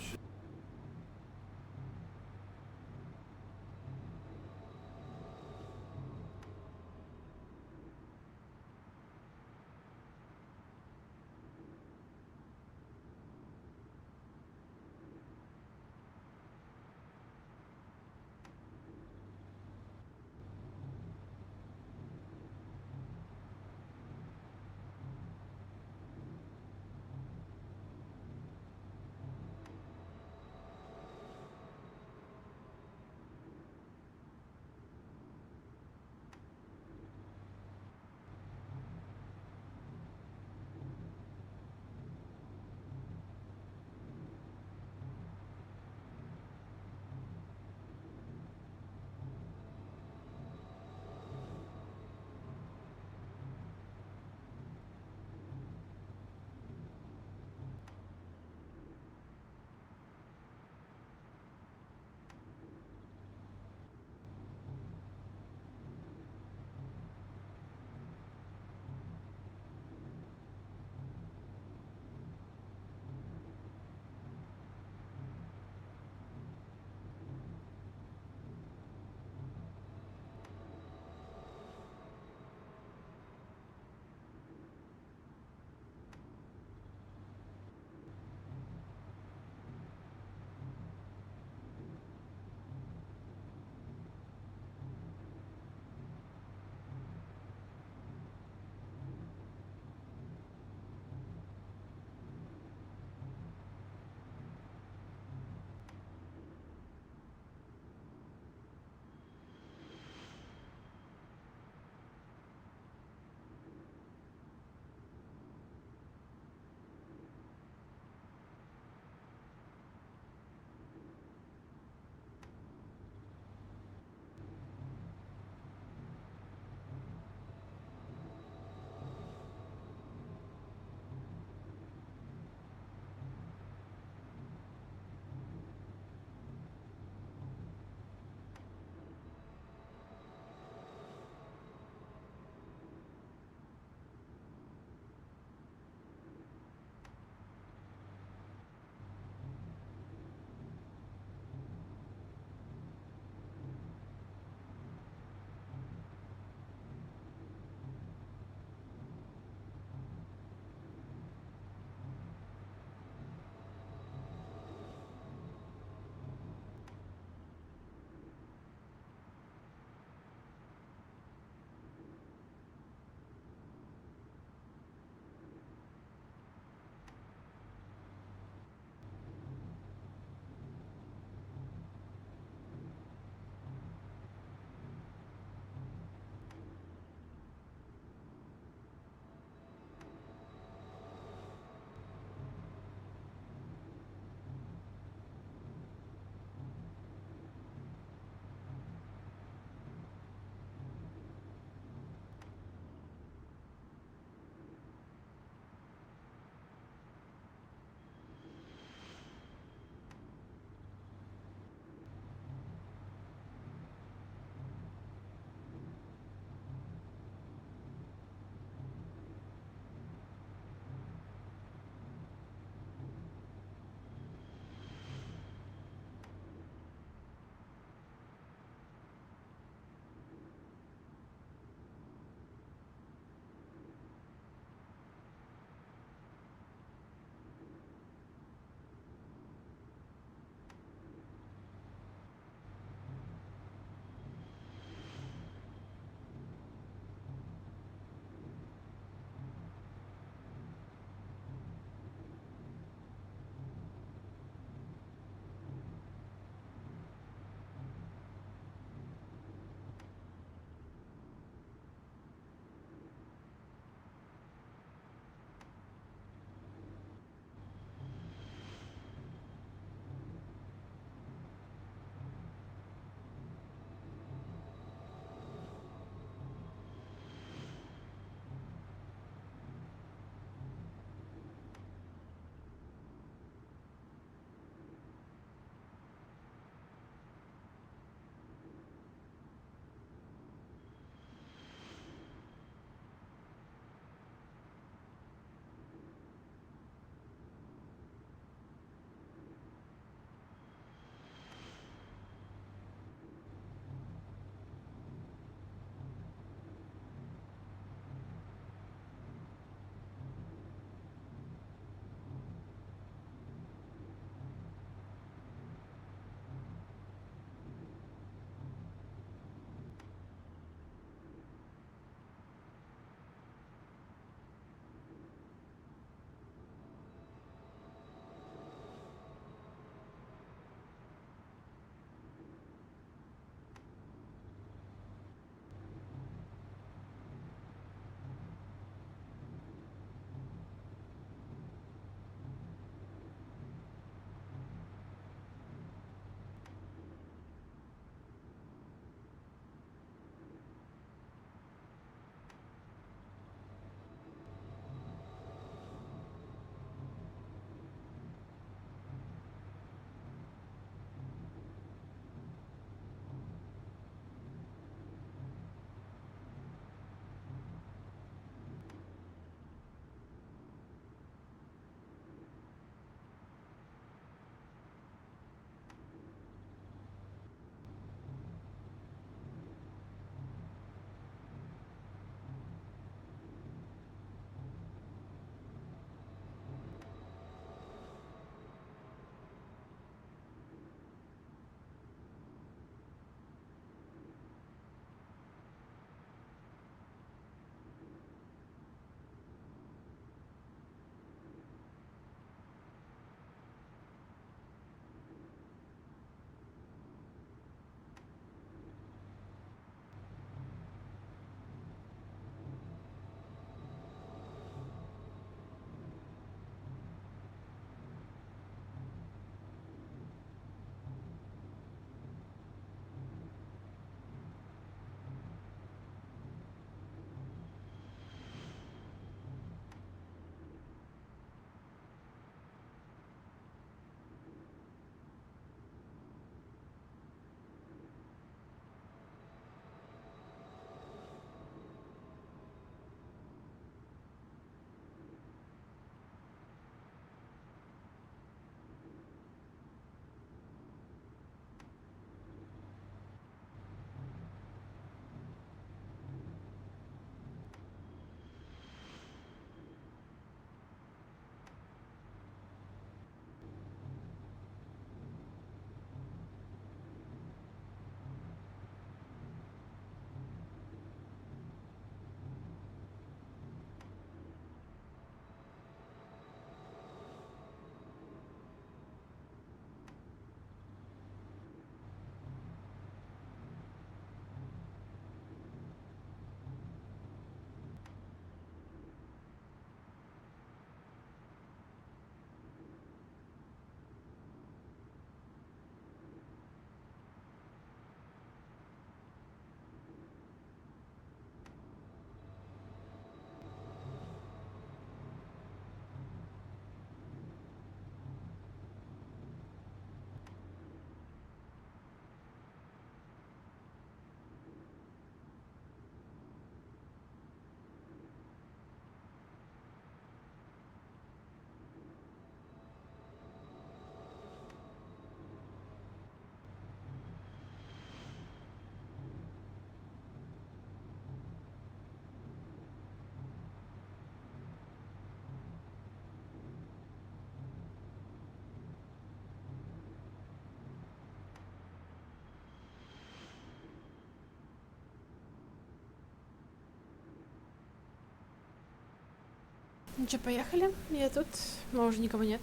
Ну что, поехали? Я тут. Может, никого нет.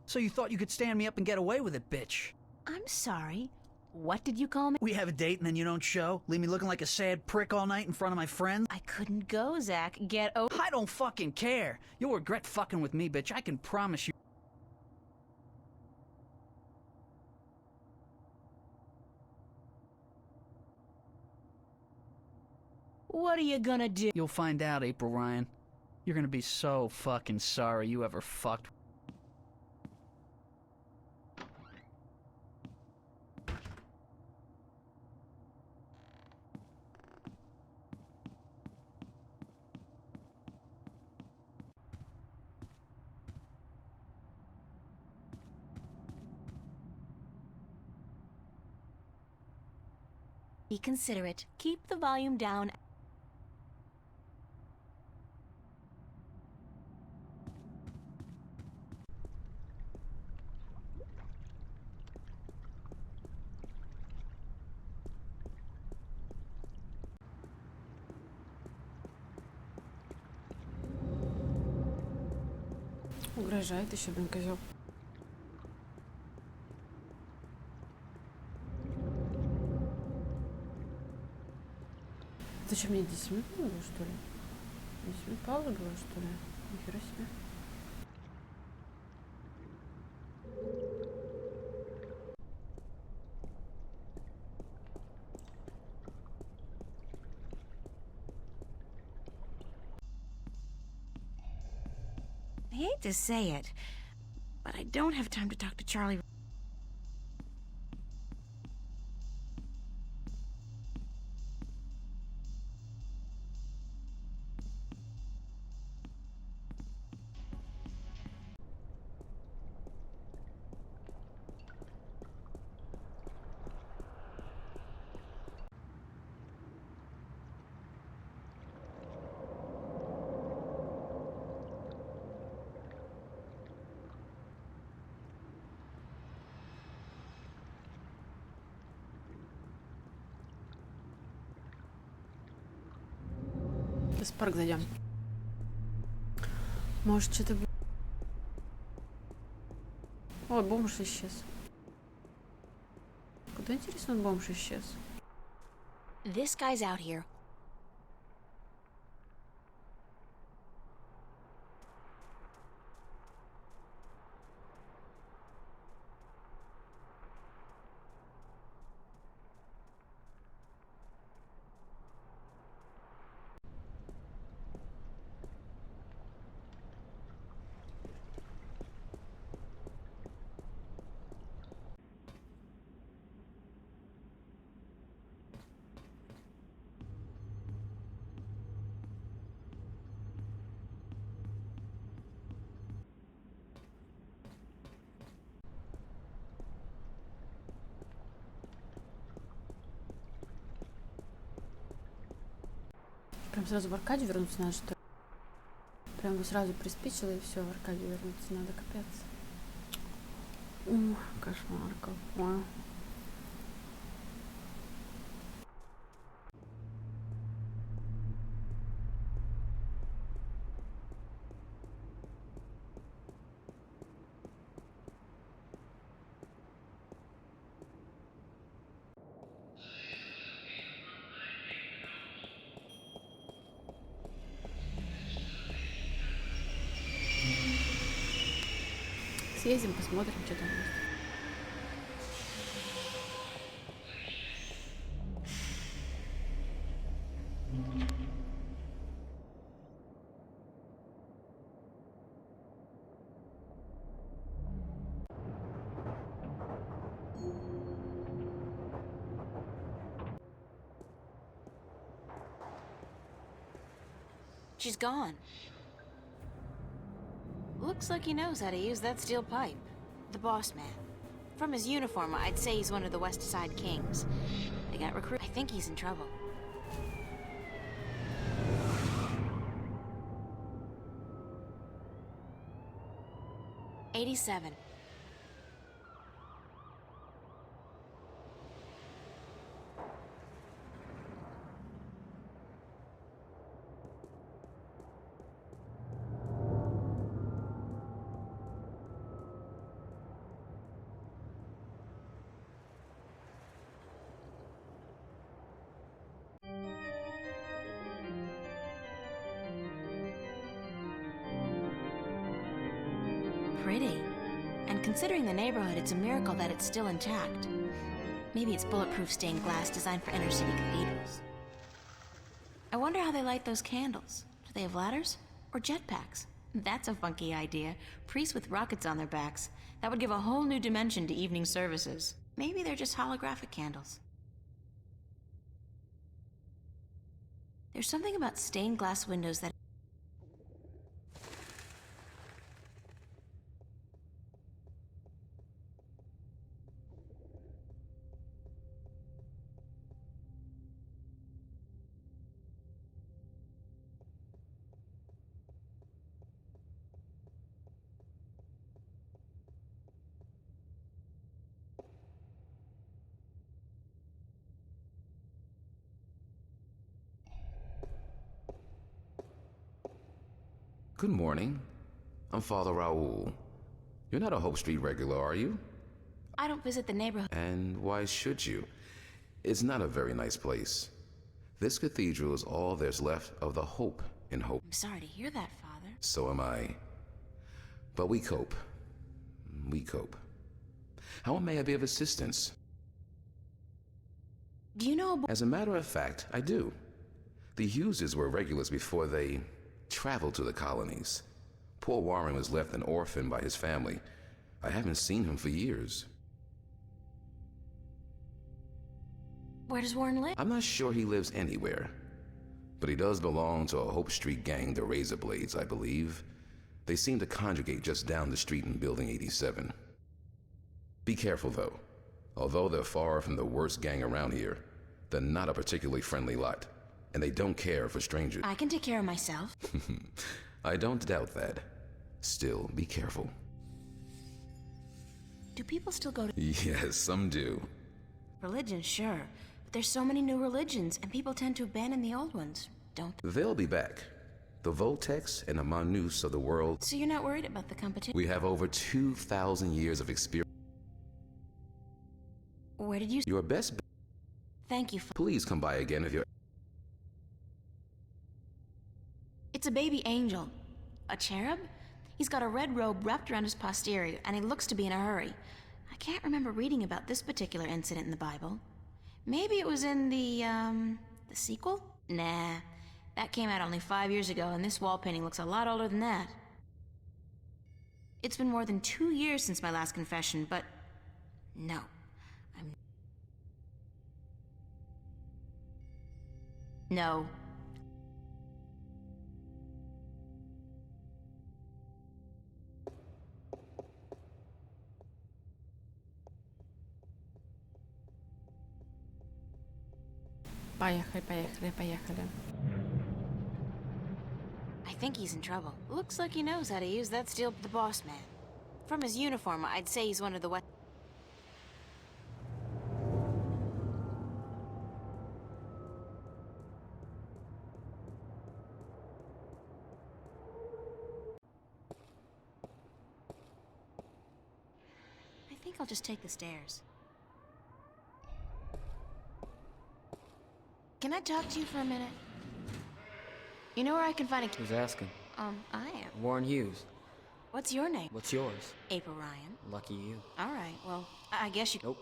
So you thought you could stand me up and get away with it, bitch? I'm sorry. What did you call me? We have a date and then you don't show? Leave me looking like a sad prick all night in front of my friends? I couldn't go, Zach. Get over. I don't fucking care. You'll regret fucking with me, bitch. I can promise you. What are you gonna do? You'll find out, April Ryan. You're gonna be so fucking sorry you ever fucked. Be considerate. Keep the volume down. Угрожает еще, блин, козел. Это что, мне 10 минут было, что ли? 10 минут пауза была, что ли? Нихера себе. I hate to say it, but I don't have time to talk to Charlie. Сейчас в парк зайдем. Может, что-то... Ой, бомж исчез. Куда, интересно, он бомж исчез? This guy's out here. Прям сразу в Аркадию вернуться надо, что ли? Прям бы сразу приспичило и все, в Аркадию вернуться надо, капец. Кошмар какой. Съездим, посмотрим, что там есть. She's gone. Looks like he knows how to use that steel pipe. The boss man. From his uniform, I'd say he's one of the West Side Kings. They got recruited. I think he's in trouble. $87. pretty. And considering the neighborhood, it's a miracle that it's still intact. Maybe it's bulletproof stained glass designed for inner city cathedrals. I wonder how they light those candles. Do they have ladders? Or jetpacks? That's a funky idea. Priests with rockets on their backs. That would give a whole new dimension to evening services. Maybe they're just holographic candles. There's something about stained glass windows that... Good morning. I'm Father Raoul. You're not a Hope Street regular, are you? I don't visit the neighborhood. And why should you? It's not a very nice place. This cathedral is all there's left of the hope in Hope. I'm sorry to hear that, Father. So am I. But we cope. We cope. How may I be of assistance? Do you know... As a matter of fact, I do. The Hugheses were regulars before they traveled to the colonies. Poor Warren was left an orphan by his family. I haven't seen him for years. Where does Warren live? I'm not sure he lives anywhere. But he does belong to a Hope Street gang, the Razorblades, I believe. They seem to congregate just down the street in Building 87. Be careful, though. Although they're far from the worst gang around here, they're not a particularly friendly lot. And they don't care for strangers. I can take care of myself. I don't doubt that. Still, be careful. Do people still go to... Yes, some do. Religion, sure. But there's so many new religions, and people tend to abandon the old ones, don't they? They'll be back. The Voltex and the Manus of the world. So you're not worried about the competition? We have over 2,000 years of experience. Where did you... Your best... Thank you, Please come by again if you're... It's a baby angel. A cherub? He's got a red robe wrapped around his posterior, and he looks to be in a hurry. I can't remember reading about this particular incident in the Bible. Maybe it was in the sequel? Nah. That came out only 5 years ago, and this wall painting looks a lot older than that. It's been more than 2 years since my last confession, but... No. No. Поехали, поехали, поехали. I think he's in trouble. Looks like he knows how to use that steel... The boss man. From his uniform, I'd say he's one of the West... I think I'll just take the stairs. Can I talk to you for a minute? You know where I can find a... Who's asking? I am. Warren Hughes. What's your name? What's yours? April Ryan. Lucky you. All right, well, I guess you... Nope.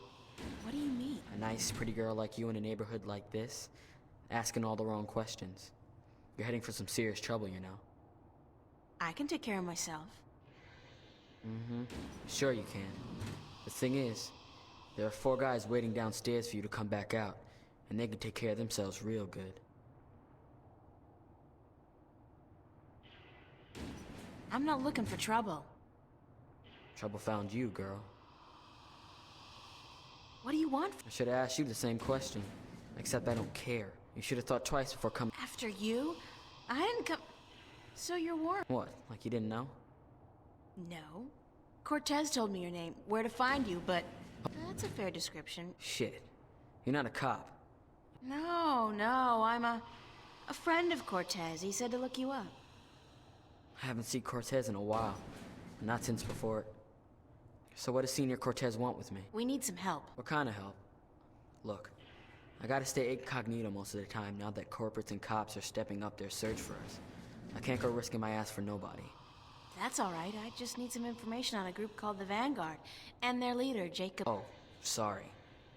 What do you mean? A nice, pretty girl like you in a neighborhood like this, asking all the wrong questions. You're heading for some serious trouble, you know. I can take care of myself. Mm-hmm. Sure you can. The thing is, there are 4 guys waiting downstairs for you to come back out, and they can take care of themselves real good. I'm not looking for trouble. Trouble found you, girl. What do you want? I should have asked you the same question. Except I don't care. You should have thought twice before coming. After you? I didn't come... So you're Warren? What, like you didn't know? No. Cortez told me your name, where to find you, but... That's a fair description. Shit. You're not a cop. No, I'm a friend of Cortez. He said to look you up. I haven't seen Cortez in a while. Not since before it. So what does Senior Cortez want with me? We need some help. What kind of help? Look, I gotta stay incognito most of the time now that corporates and cops are stepping up their search for us. I can't go risking my ass for nobody. That's all right. I just need some information on a group called the Vanguard and their leader, Jacob. Oh, sorry.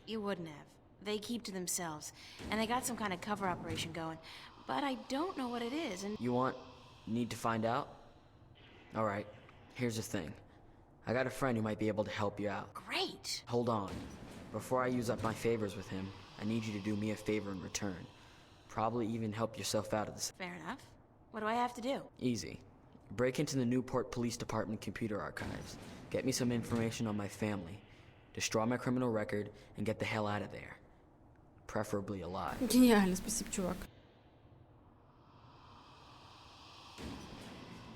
You wouldn't have. They keep to themselves, and they got some kind of cover operation going. But I don't know what it is, and... Need to find out? Alright, here's the thing. I got a friend who might be able to help you out. Great! Hold on. Before I use up my favors with him, I need you to do me a favor in return. Probably even help yourself out of this. Fair enough. What do I have to do? Easy. Break into the Newport Police Department computer archives. Get me some information on my family. Destroy my criminal record and get the hell out of there. Preferably alive. Гениально, спасибо, чувак.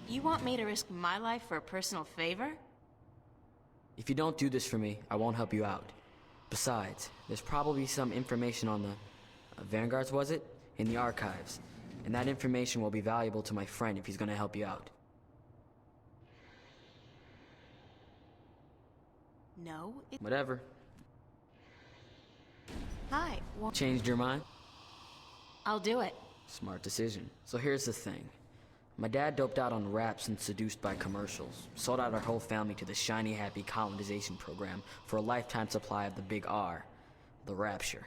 You want me to risk my life for a personal favor? If you don't do this for me, I won't help you out. Besides, there's probably some information on the... Vanguards, was it? In the archives. And that information will be valuable to my friend if he's gonna help you out. No, Whatever. Hi, Changed your mind? I'll do it. Smart decision. So here's the thing. My dad doped out on raps and seduced by commercials. Sold out our whole family to the shiny happy colonization program for a lifetime supply of the big R, the rapture.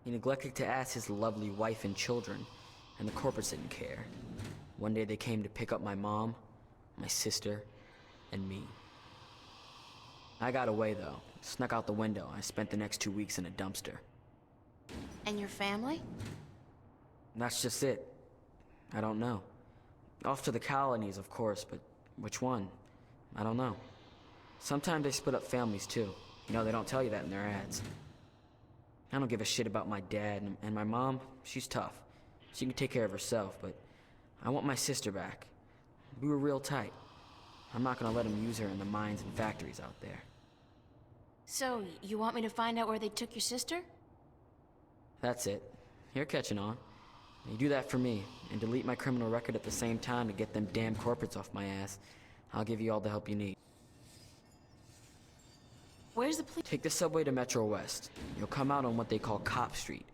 He neglected to ask his lovely wife and children, and the corporates didn't care. One day they came to pick up my mom, my sister, and me. I got away though. Snuck out the window. I spent the next 2 weeks in a dumpster. And your family? That's just it. I don't know. Off to the colonies, of course, but which one? I don't know. Sometimes they split up families, too. You know, they don't tell you that in their ads. I don't give a shit about my dad, and my mom, she's tough. She can take care of herself, but I want my sister back. We were real tight. I'm not gonna let them use her in the mines and factories out there. So, you want me to find out where they took your sister? That's it. You're catching on. You do that for me, and delete my criminal record at the same time to get them damn corporates off my ass. I'll give you all the help you need. Where's the police? Take the subway to Metro West. You'll come out on what they call Cop Street.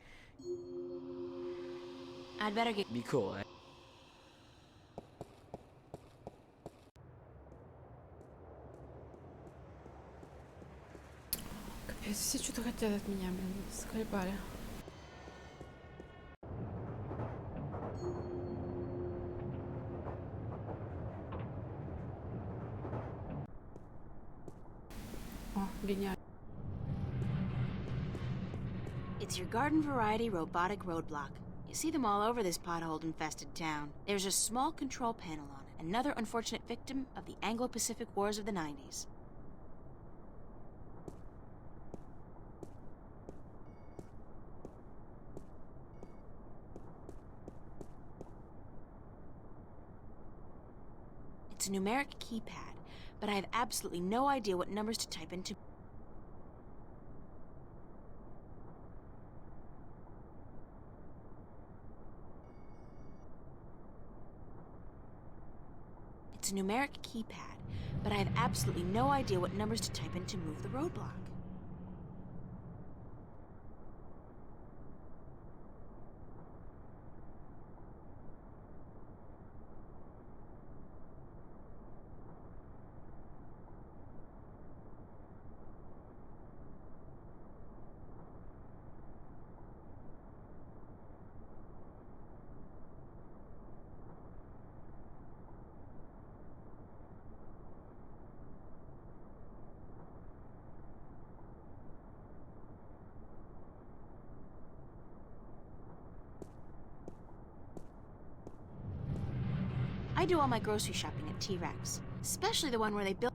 I'd better get... Be cool, eh? Капец, все что-то хотят от меня, блин, заколебали. О, гениально. It's your garden variety robotic roadblock. You see them all over this pothole-infested town. There's a small control panel on it, another unfortunate victim of the Anglo-Pacific Wars of the 90s. It's a numeric keypad, but I have absolutely no idea what numbers to type into. It's a numeric keypad, but I have absolutely no idea what numbers to type in to move the roadblock. I do all my grocery shopping at T-Rex, especially the one where they built...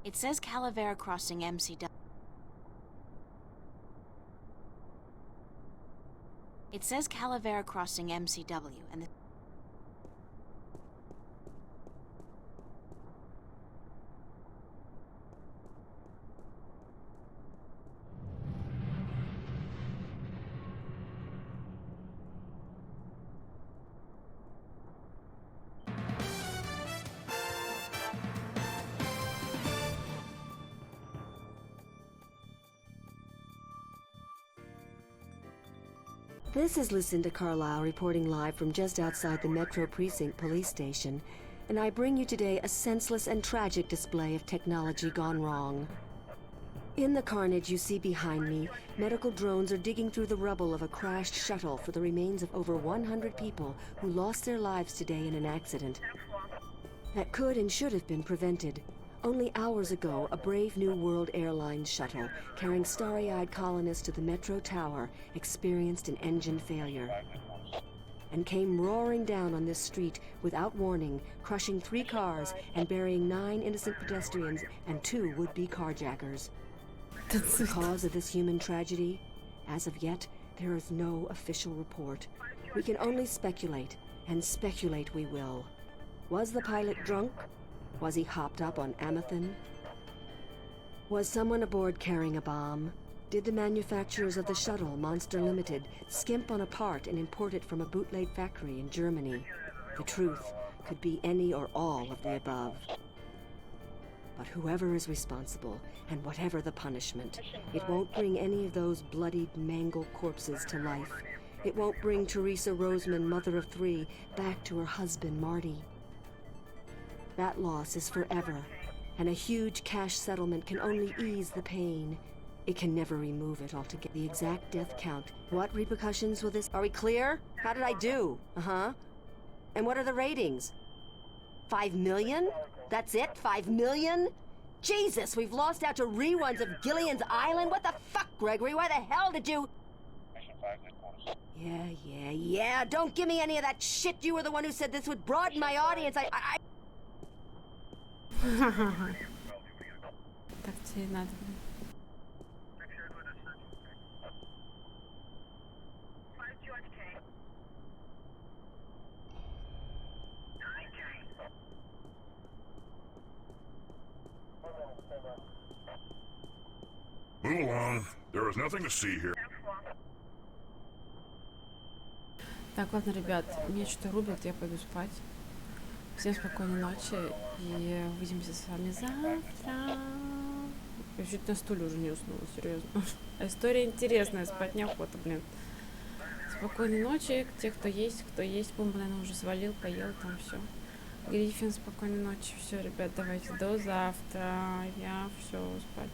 It says Calavera Crossing MCW. It says Calavera Crossing MCW, and the... This is Lucinda Carlisle reporting live from just outside the Metro Precinct Police Station, and I bring you today a senseless and tragic display of technology gone wrong. In the carnage you see behind me, medical drones are digging through the rubble of a crashed shuttle for the remains of over 100 people who lost their lives today in an accident that could and should have been prevented. Only hours ago, a brave New World Airlines shuttle carrying starry-eyed colonists to the Metro Tower experienced an engine failure and came roaring down on this street without warning, crushing 3 cars and burying 9 innocent pedestrians and 2 would-be carjackers. The cause of this human tragedy? As of yet, there is no official report. We can only speculate, and speculate we will. Was the pilot drunk? Was he hopped up on Amethyst? Was someone aboard carrying a bomb? Did the manufacturers of the shuttle, Monster Limited, skimp on a part and import it from a bootleg factory in Germany? The truth could be any or all of the above. But whoever is responsible, and whatever the punishment, it won't bring any of those bloodied, mangled corpses to life. It won't bring Teresa Roseman, mother of 3, back to her husband, Marty. That loss is forever, and a huge cash settlement can only ease the pain. It can never remove it altogether. The exact death count. What repercussions will this... Are we clear? How did I do? Uh-huh. And what are the ratings? 5 million? That's it? 5 million? Jesus, we've lost out to reruns of Gillian's Island? What the fuck, Gregory? Why the hell did you... Yeah. Don't give me any of that shit. You were the one who said this would broaden my audience. I... Так тебе надо. Move along. There is nothing to see here. Так, ладно, ребят, мне что-то рубят, я пойду спать. Всем спокойной ночи и увидимся с вами завтра. Я чуть на стуле уже не уснула, серьезно. История интересная, спать неохота, блин. Спокойной ночи, те, кто есть, Бум, наверное, уже свалил, поел, там все. Гриффин, спокойной ночи, все, ребят, давайте до завтра. Я все, спать.